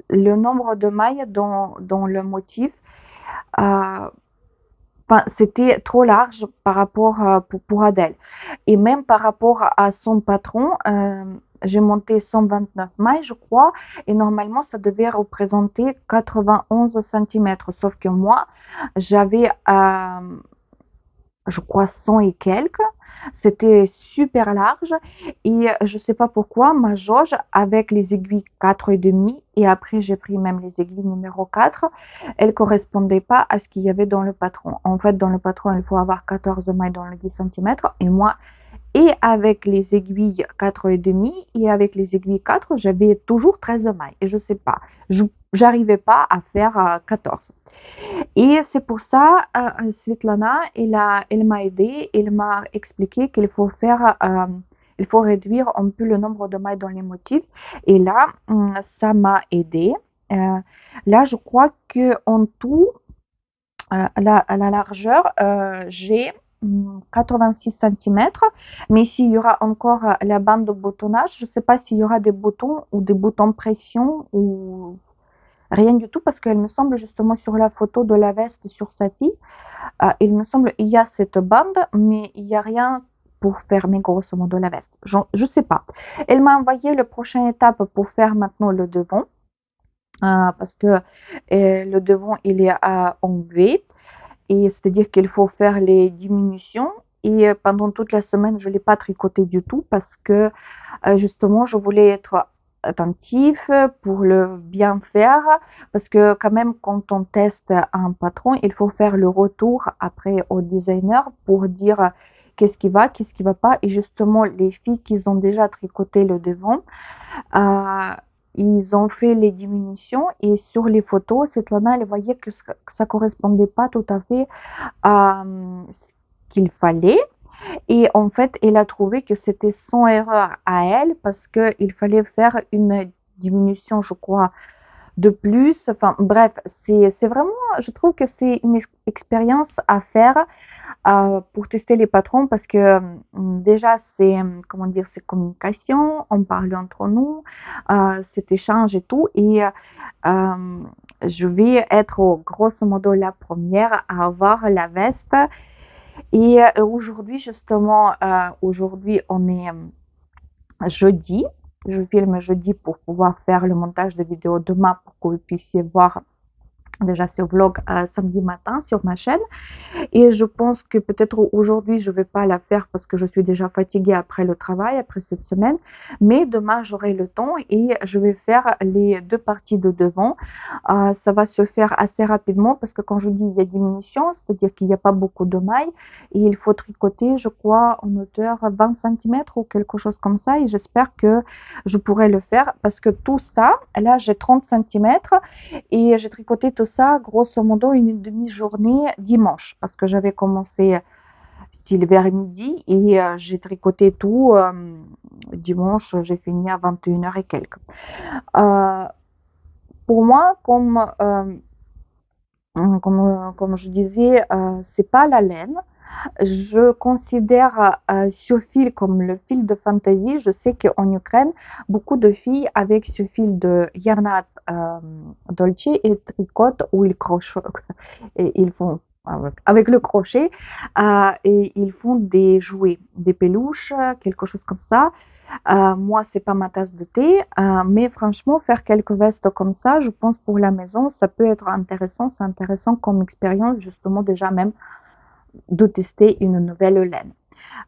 le nombre de mailles dans le motif, euh, c'était trop large par rapport pour Adèle. Et même par rapport à son patron, j'ai monté 129 mailles, je crois, et normalement, ça devait représenter 91 cm. Sauf que moi, j'avais, je crois, 100 et quelques. C'était super large et je sais pas pourquoi ma jauge avec les aiguilles 4,5 et après j'ai pris même les aiguilles numéro 4, elle correspondait pas à ce qu'il y avait dans le patron. En fait, dans le patron, il faut avoir 14 mailles dans le 10 cm et moi, et avec les aiguilles 4,5 et avec les aiguilles 4, j'avais toujours 13 mailles et je sais pas, j'arrivais pas à faire 14. Et c'est pour ça, Svetlana, elle m'a aidée, elle m'a expliqué qu'il faut il faut réduire un peu le nombre de mailles dans les motifs. Et là, ça m'a aidée. Là, je crois que en tout, à la largeur, j'ai 86 cm. Mais s'il y aura encore la bande de boutonnage, je ne sais pas s'il y aura des boutons ou des boutons pression ou rien du tout parce qu'elle me semble justement sur la photo de la veste sur sa fille, il me semble il y a cette bande, mais il n'y a rien pour fermer grosso modo la veste. Je sais pas. Elle m'a envoyé la prochaine étape pour faire maintenant le devant. Parce que le devant il est en V et c'est-à-dire qu'il faut faire les diminutions et pendant toute la semaine je l'ai pas tricoté du tout parce que justement je voulais être attentif pour le bien faire parce que quand même quand on teste un patron il faut faire le retour après au designer pour dire qu'est-ce qui va pas et justement les filles qui ont déjà tricoté le devant euh, ils ont fait les diminutions et sur les photos, Svetlana, elle voyait que ça correspondait pas tout à fait à ce qu'il fallait. Et en fait, elle a trouvé que c'était son erreur à elle parce qu'il fallait faire une diminution, je crois, de plus. Enfin, bref, c'est vraiment, je trouve que c'est une expérience à faire pour tester les patrons parce que déjà c'est comment dire c'est communication, on parle entre nous, cet échange et tout et je vais être grosso modo la première à avoir la veste et aujourd'hui justement aujourd'hui on est jeudi, je filme jeudi pour pouvoir faire le montage de vidéo demain pour que vous puissiez voir déjà ce vlog samedi matin sur ma chaîne. Et je pense que peut-être aujourd'hui, je ne vais pas la faire parce que je suis déjà fatiguée après le travail, après cette semaine. Mais demain, j'aurai le temps et je vais faire les deux parties de devant. Ça va se faire assez rapidement parce que quand je dis il y a diminution, c'est-à-dire qu'il n'y a pas beaucoup de mailles et il faut tricoter, je crois, en hauteur 20 cm ou quelque chose comme ça. Et j'espère que je pourrai le faire parce que tout ça, là, j'ai 30 cm et j'ai tricoté tout ça, grosso modo, une demi-journée dimanche, parce que j'avais commencé style vers midi et j'ai tricoté tout dimanche, j'ai fini à 21h et quelques. Euh, pour moi, comme je disais, c'est pas la laine. Je considère ce fil comme le fil de fantaisie. Je sais qu'en Ukraine, beaucoup de filles avec ce fil de Yarnat Dolce et tricotent ou ils crochetent et ils font avec le crochet et ils font des jouets, des peluches, quelque chose comme ça. Moi, c'est pas ma tasse de thé, mais franchement, faire quelques vestes comme ça, je pense pour la maison, ça peut être intéressant. C'est intéressant comme expérience, justement, déjà même de tester une nouvelle laine.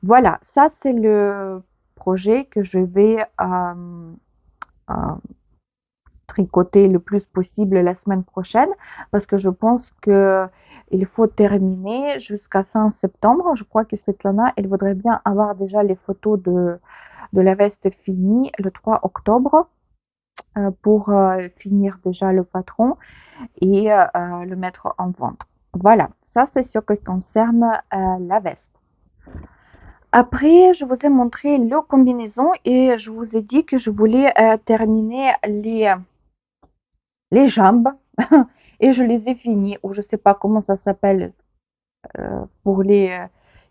Voilà, ça c'est le projet que je vais euh, tricoter le plus possible la semaine prochaine parce que je pense que il faut terminer jusqu'à fin septembre. Je crois que Svetlana, elle voudrait bien avoir déjà les photos de la veste finie le 3 octobre pour finir déjà le patron et le mettre en vente. Voilà, ça c'est ce qui concerne la veste. Après, je vous ai montré le combinaison et je vous ai dit que je voulais terminer les jambes et je les ai finis ou je sais pas comment ça s'appelle pour les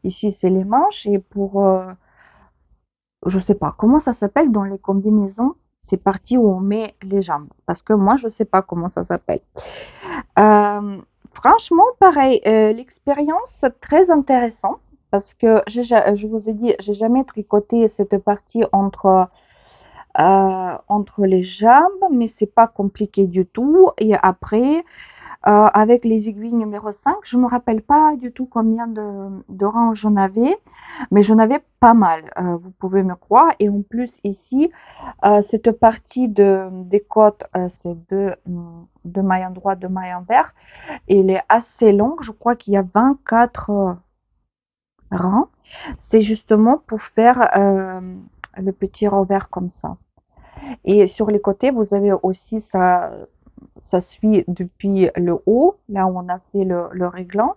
ici c'est les manches et pour je sais pas comment ça s'appelle dans les combinaisons, c'est parti où on met les jambes parce que moi je sais pas comment ça s'appelle. Euh, franchement pareil, l'expérience très intéressante parce que je vous ai dit j'ai jamais tricoté cette partie entre les jambes, mais c'est pas compliqué du tout. Et après, avec les aiguilles numéro 5, je me rappelle pas du tout combien de rangs j'en avais, mais j'en avais pas mal, vous pouvez me croire. Et en plus ici, cette partie des côtes, c'est deux mailles en droit, deux mailles envers, elle est assez longue. Je crois qu'il y a 24 rangs. C'est justement pour faire le petit revers comme ça. Et sur les côtés, vous avez aussi ça suit depuis le haut, là où on a fait le réglant,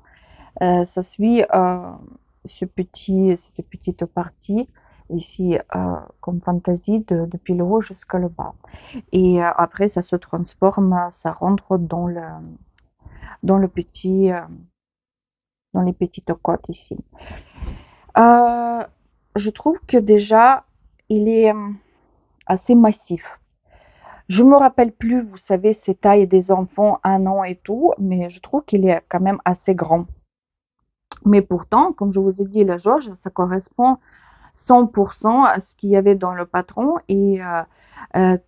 ça suit cette petite partie ici comme fantaisie depuis le haut jusqu'à le bas. Et après, ça se transforme, ça rentre dans le petit, dans les petites côtes ici. Euh, je trouve que déjà, il est assez massif. Je me rappelle plus, vous savez, ces tailles des enfants, 1 an et tout, mais je trouve qu'il est quand même assez grand. Mais pourtant, comme je vous ai dit, la jauge, ça correspond 100% à ce qu'il y avait dans le patron et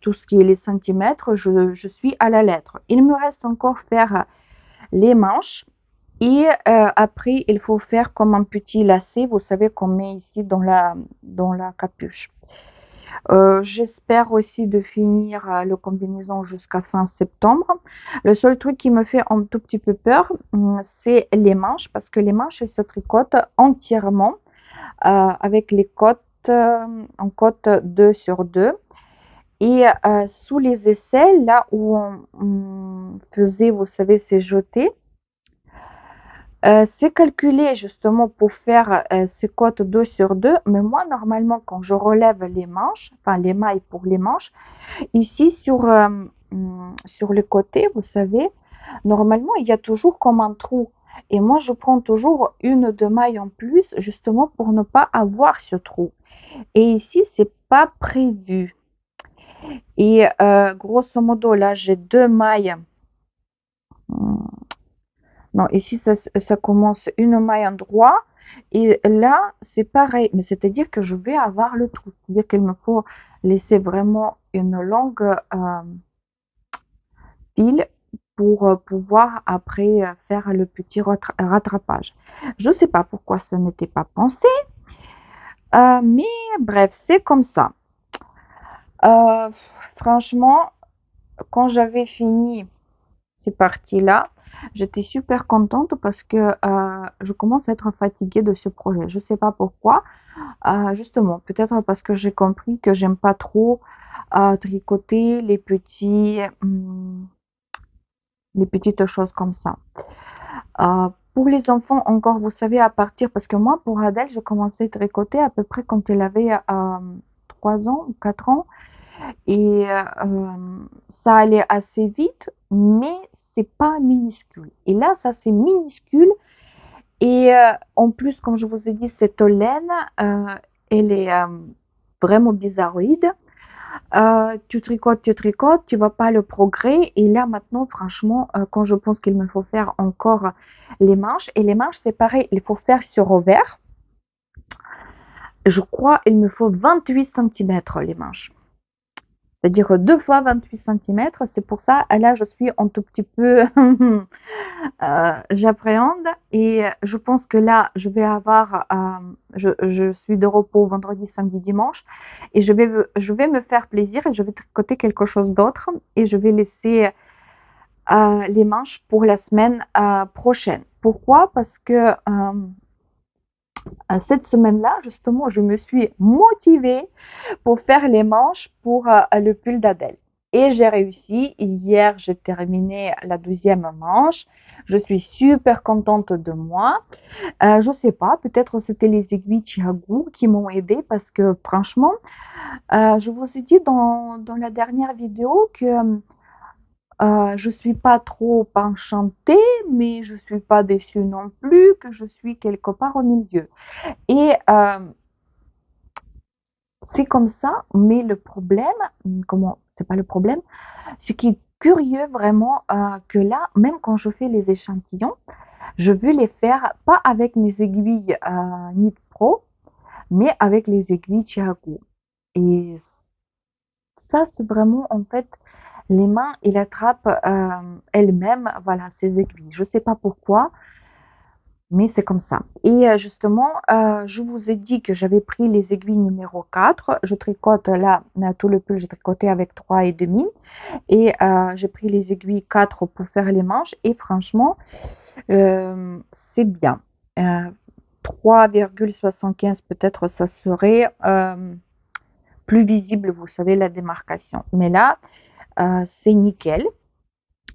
tout ce qui est les centimètres, je suis à la lettre. Il me reste encore faire les manches et après, il faut faire comme un petit lacet, vous savez, qu'on met ici dans la capuche. J'espère aussi de finir le combinaison jusqu'à fin septembre. Le seul truc qui me fait un tout petit peu peur, c'est les manches, parce que les manches, elles se tricotent entièrement avec les côtes en côte 2 sur 2. Et sous les aisselles, là où on faisait, vous savez, ces jetés, c'est calculé justement pour faire ces côtes 2 sur 2. Mais moi, normalement, quand je relève les manches, enfin les mailles pour les manches, ici sur le côté, vous savez, normalement, il y a toujours comme un trou. Et moi, je prends toujours une ou deux mailles en plus, justement pour ne pas avoir ce trou. Et ici, c'est pas prévu. Et grosso modo, là, j'ai deux mailles. Non, ici, ça commence une maille en droit. Et là, c'est pareil. Mais c'est-à-dire que je vais avoir le trou. C'est-à-dire qu'il me faut laisser vraiment une longue fil pour pouvoir après faire le petit rattrapage. Je ne sais pas pourquoi ça n'était pas pensé. Mais bref, c'est comme ça. Euh, franchement, quand j'avais fini ces parties-là, j'étais super contente parce que je commence à être fatiguée de ce projet. Je ne sais pas pourquoi. Justement, peut-être parce que j'ai compris que j'aime pas trop tricoter les petites choses comme ça. Pour les enfants, encore, vous savez, à partir, parce que moi, pour Adèle, je commençais à tricoter à peu près quand elle avait 3 ans ou 4 ans. Et ça allait assez vite, mais c'est pas minuscule. Et là, ça c'est minuscule. Et en plus, comme je vous ai dit, cette laine, elle est vraiment bizarroïde. Tu tricotes, tu vois pas le progrès. Et là, maintenant, franchement, quand je pense qu'il me faut faire encore les manches, et les manches, c'est pareil, il faut faire sur revers. Je crois il me faut 28 centimètres les manches. C'est-à-dire 2 fois 28 centimètres. C'est pour ça, là, je suis un tout petit peu, j'appréhende. Et je pense que là, je vais avoir, je suis de repos vendredi, samedi, dimanche. Et je vais me faire plaisir et je vais tricoter quelque chose d'autre. Et je vais laisser les manches pour la semaine prochaine. Pourquoi? Parce que cette semaine-là, justement, je me suis motivée pour faire les manches pour le pull d'Adèle. Et j'ai réussi. Hier, j'ai terminé la deuxième manche. Je suis super contente de moi. Je sais pas, peut-être c'était les aiguilles Chiago qui m'ont aidé parce que franchement, je vous ai dit dans la dernière vidéo que je suis pas trop enchantée, mais je suis pas déçue non plus, que je suis quelque part au milieu. Et c'est comme ça, mais le problème, comment, c'est pas le problème, ce qui est curieux vraiment, que là, même quand je fais les échantillons, je veux les faire pas avec mes aiguilles Knit Pro, mais avec les aiguilles Chiago. Et ça, c'est vraiment en fait les mains, il attrape elles-mêmes, voilà, ces aiguilles. Je sais pas pourquoi, mais c'est comme ça. Et justement, je vous ai dit que j'avais pris les aiguilles numéro 4. Je tricote là, tout le pull, j'ai tricoté avec 3,5. Et j'ai pris les aiguilles 4 pour faire les manches. Et franchement, c'est bien. 3,75 peut-être, ça serait plus visible, vous savez, la démarcation. Mais là, c'est nickel.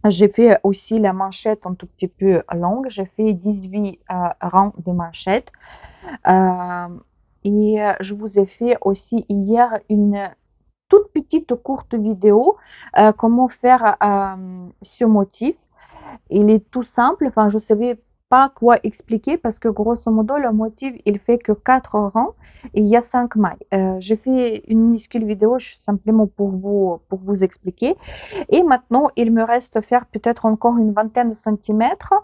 J'ai fait aussi la manchette un tout petit peu longue. J'ai fait 18 rangs de manchettes. Euh, et je vous ai fait aussi hier une toute petite courte vidéo comment faire ce motif. Il est tout simple. Enfin, je ne savais pas quoi expliquer parce que grosso modo, le motif, il fait que 4 rangs et il y a 5 mailles. J'ai fait une minuscule vidéo simplement pour vous expliquer. Et maintenant, il me reste faire peut-être encore une vingtaine de centimètres.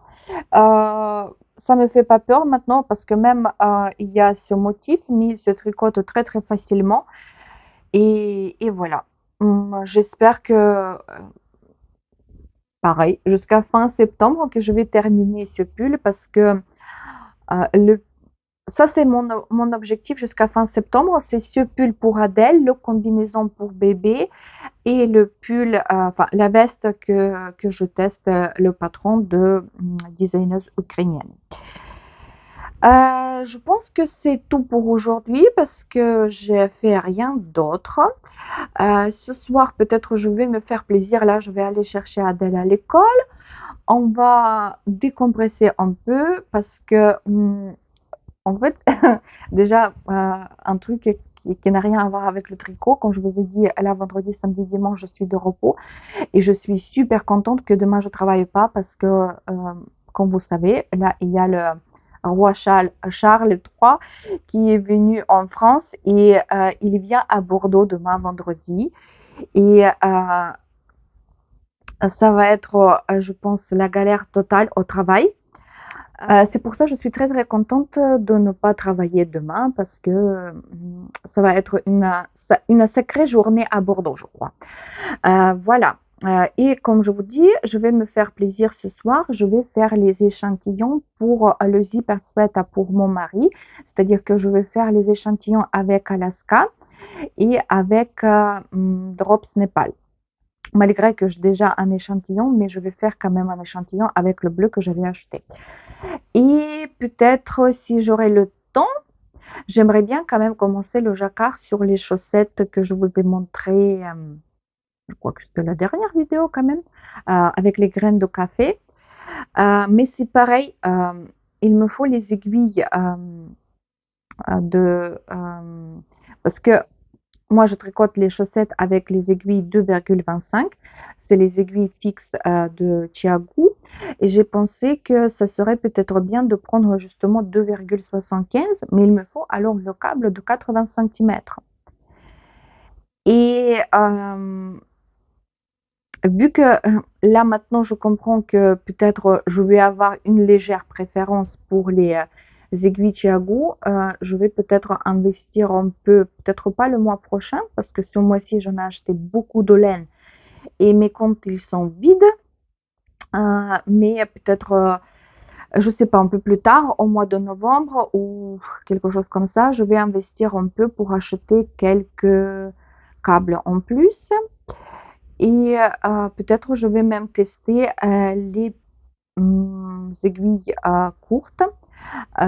Euh, ça me fait pas peur maintenant parce que même il y a ce motif, mais il se tricote très très facilement. Et voilà. J'espère que, pareil, jusqu'à fin septembre, que je vais terminer ce pull parce que le ça, c'est mon objectif jusqu'à fin septembre. C'est ce pull pour Adèle, le combinaison pour bébé et le pull, enfin, la veste que je teste, le patron de designeuse ukrainienne. Je pense que c'est tout pour aujourd'hui parce que j'ai fait rien d'autre. Ce soir, peut-être je vais me faire plaisir. Là, je vais aller chercher Adèle à l'école. On va décompresser un peu parce que en fait, déjà, un truc qui n'a rien à voir avec le tricot. Comme je vous ai dit, là, vendredi, samedi, dimanche, je suis de repos et je suis super contente que demain, je ne travaille pas parce que, comme vous savez, là, il y a le roi Charles III qui est venu en France et il vient à Bordeaux demain, vendredi. Et ça va être, je pense, la galère totale au travail. C'est pour ça que je suis très très contente de ne pas travailler demain parce que ça va être une sacrée journée à Bordeaux, je crois. Voilà. Et comme je vous dis, je vais me faire plaisir ce soir. Je vais faire les échantillons pour le zipper sweat pour mon mari. C'est-à-dire que je vais faire les échantillons avec Alaska et avec Drops Nepal. Malgré que j'ai déjà un échantillon, mais je vais faire quand même un échantillon avec le bleu que j'avais acheté. Et peut-être si j'aurai le temps, j'aimerais bien quand même commencer le jacquard sur les chaussettes que je vous ai montré, je crois que c'était la dernière vidéo quand même, avec les graines de café. Mais c'est pareil, il me faut les aiguilles parce que moi, je tricote les chaussettes avec les aiguilles 2,25. C'est les aiguilles fixes de Chiagu. Et j'ai pensé que ça serait peut-être bien de prendre justement 2,75, mais il me faut alors le câble de 80 cm. Et vu que là maintenant je comprends que peut-être je vais avoir une légère préférence pour les aiguilles Chiagu, je vais peut-être investir un peu, peut-être pas le mois prochain, parce que ce mois-ci j'en ai acheté beaucoup de laine et mes comptes ils sont vides, mais peut-être, je sais pas, un peu plus tard, au mois de novembre ou quelque chose comme ça, je vais investir un peu pour acheter quelques câbles en plus. Et peut-être je vais même tester les aiguilles courtes,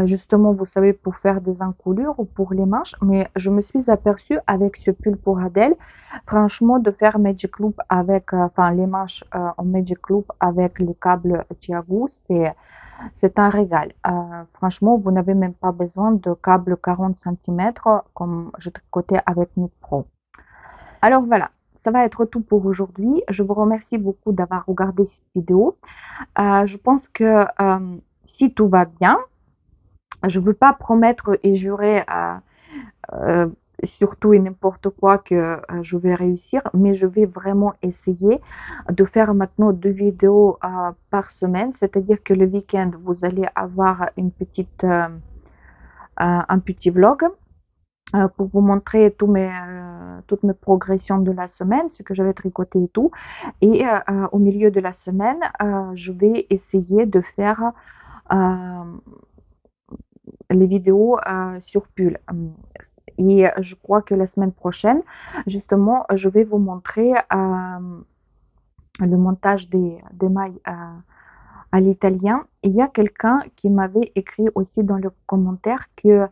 justement, vous savez, pour faire des encoulures ou pour les manches. Mais je me suis aperçue avec ce pull pour Adèle, franchement, de faire Magic Loop avec, enfin, les manches en Magic Loop avec les câbles Tiago, c'est un régal. Franchement, vous n'avez même pas besoin de câbles 40 cm comme je tricotais avec Knit Pro. Alors voilà, ça va être tout pour aujourd'hui. Je vous remercie beaucoup d'avoir regardé cette vidéo. Je pense que si tout va bien, je ne veux pas promettre et jurer euh, surtout et n'importe quoi que je vais réussir, mais je vais vraiment essayer de faire maintenant 2 vidéos par semaine, c'est-à-dire que le week-end, vous allez avoir un petit vlog pour vous montrer toutes mes progressions de la semaine, ce que j'avais tricoté et tout. Et au milieu de la semaine, je vais essayer de faire euh, les vidéos sur pull. Et je crois que la semaine prochaine, justement, je vais vous montrer le montage des mailles à l'italien. Il y a quelqu'un qui m'avait écrit aussi dans le commentaire que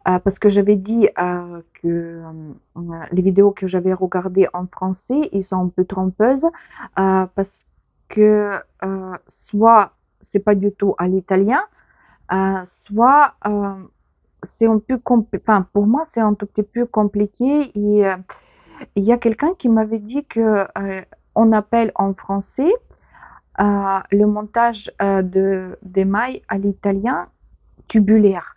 parce que j'avais dit que les vidéos que j'avais regardées en français, ils sont un peu trompeuses parce que soit c'est pas du tout à l'italien, soit c'est un peu enfin, pour moi c'est un tout petit peu compliqué et il y a quelqu'un qui m'avait dit que on appelle en français le montage des mailles à l'italien tubulaire.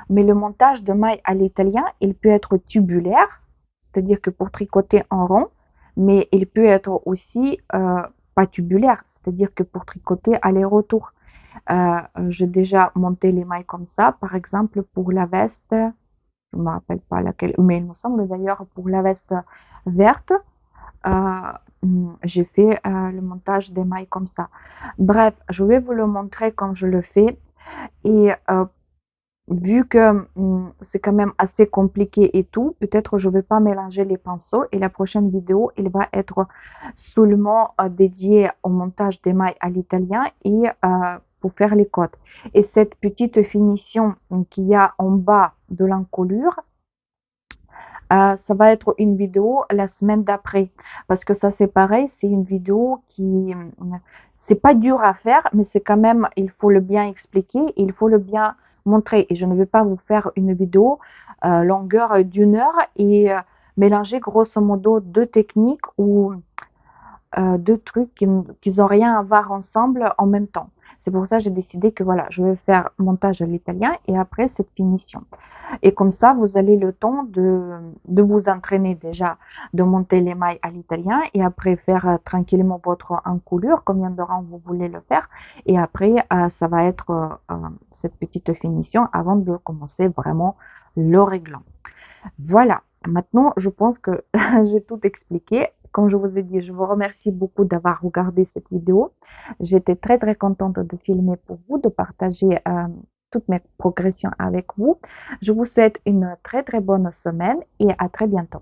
Mais le montage de mailles à l'italien, il peut être tubulaire, c'est-à-dire que pour tricoter en rond, mais il peut être aussi pas tubulaire, c'est-à-dire que pour tricoter aller-retour. J'ai déjà monté les mailles comme ça. Par exemple, pour la veste, je ne me rappelle pas laquelle, mais il me semble d'ailleurs pour la veste verte, j'ai fait le montage des mailles comme ça. Bref, je vais vous le montrer comme je le fais. Et vu que c'est quand même assez compliqué et tout, peut-être je vais pas mélanger les pinceaux et la prochaine vidéo, elle va être seulement dédiée au montage des mailles à l'italien et pour faire les côtes. Et cette petite finition qu'il y a en bas de l'encolure, ça va être une vidéo la semaine d'après. Parce que ça, c'est pareil, c'est une vidéo qui, c'est pas dur à faire, mais c'est quand même, il faut le bien expliquer, et il faut le bien montrer. Et je ne vais pas vous faire une vidéo longueur d'1 heure et mélanger grosso modo deux techniques ou deux trucs qui n'ont rien à voir ensemble en même temps. C'est pour ça que j'ai décidé que voilà, je vais faire montage à l'italien et après cette finition. Et comme ça, vous avez le temps de vous entraîner déjà, de monter les mailles à l'italien et après faire tranquillement votre encolure, combien de rangs vous voulez le faire. Et après, ça va être cette petite finition avant de commencer vraiment le réglant. Voilà, maintenant, je pense que j'ai tout expliqué. Comme je vous ai dit, je vous remercie beaucoup d'avoir regardé cette vidéo. J'étais très très contente de filmer pour vous, de partager toutes mes progressions avec vous. Je vous souhaite une très très bonne semaine et à très bientôt.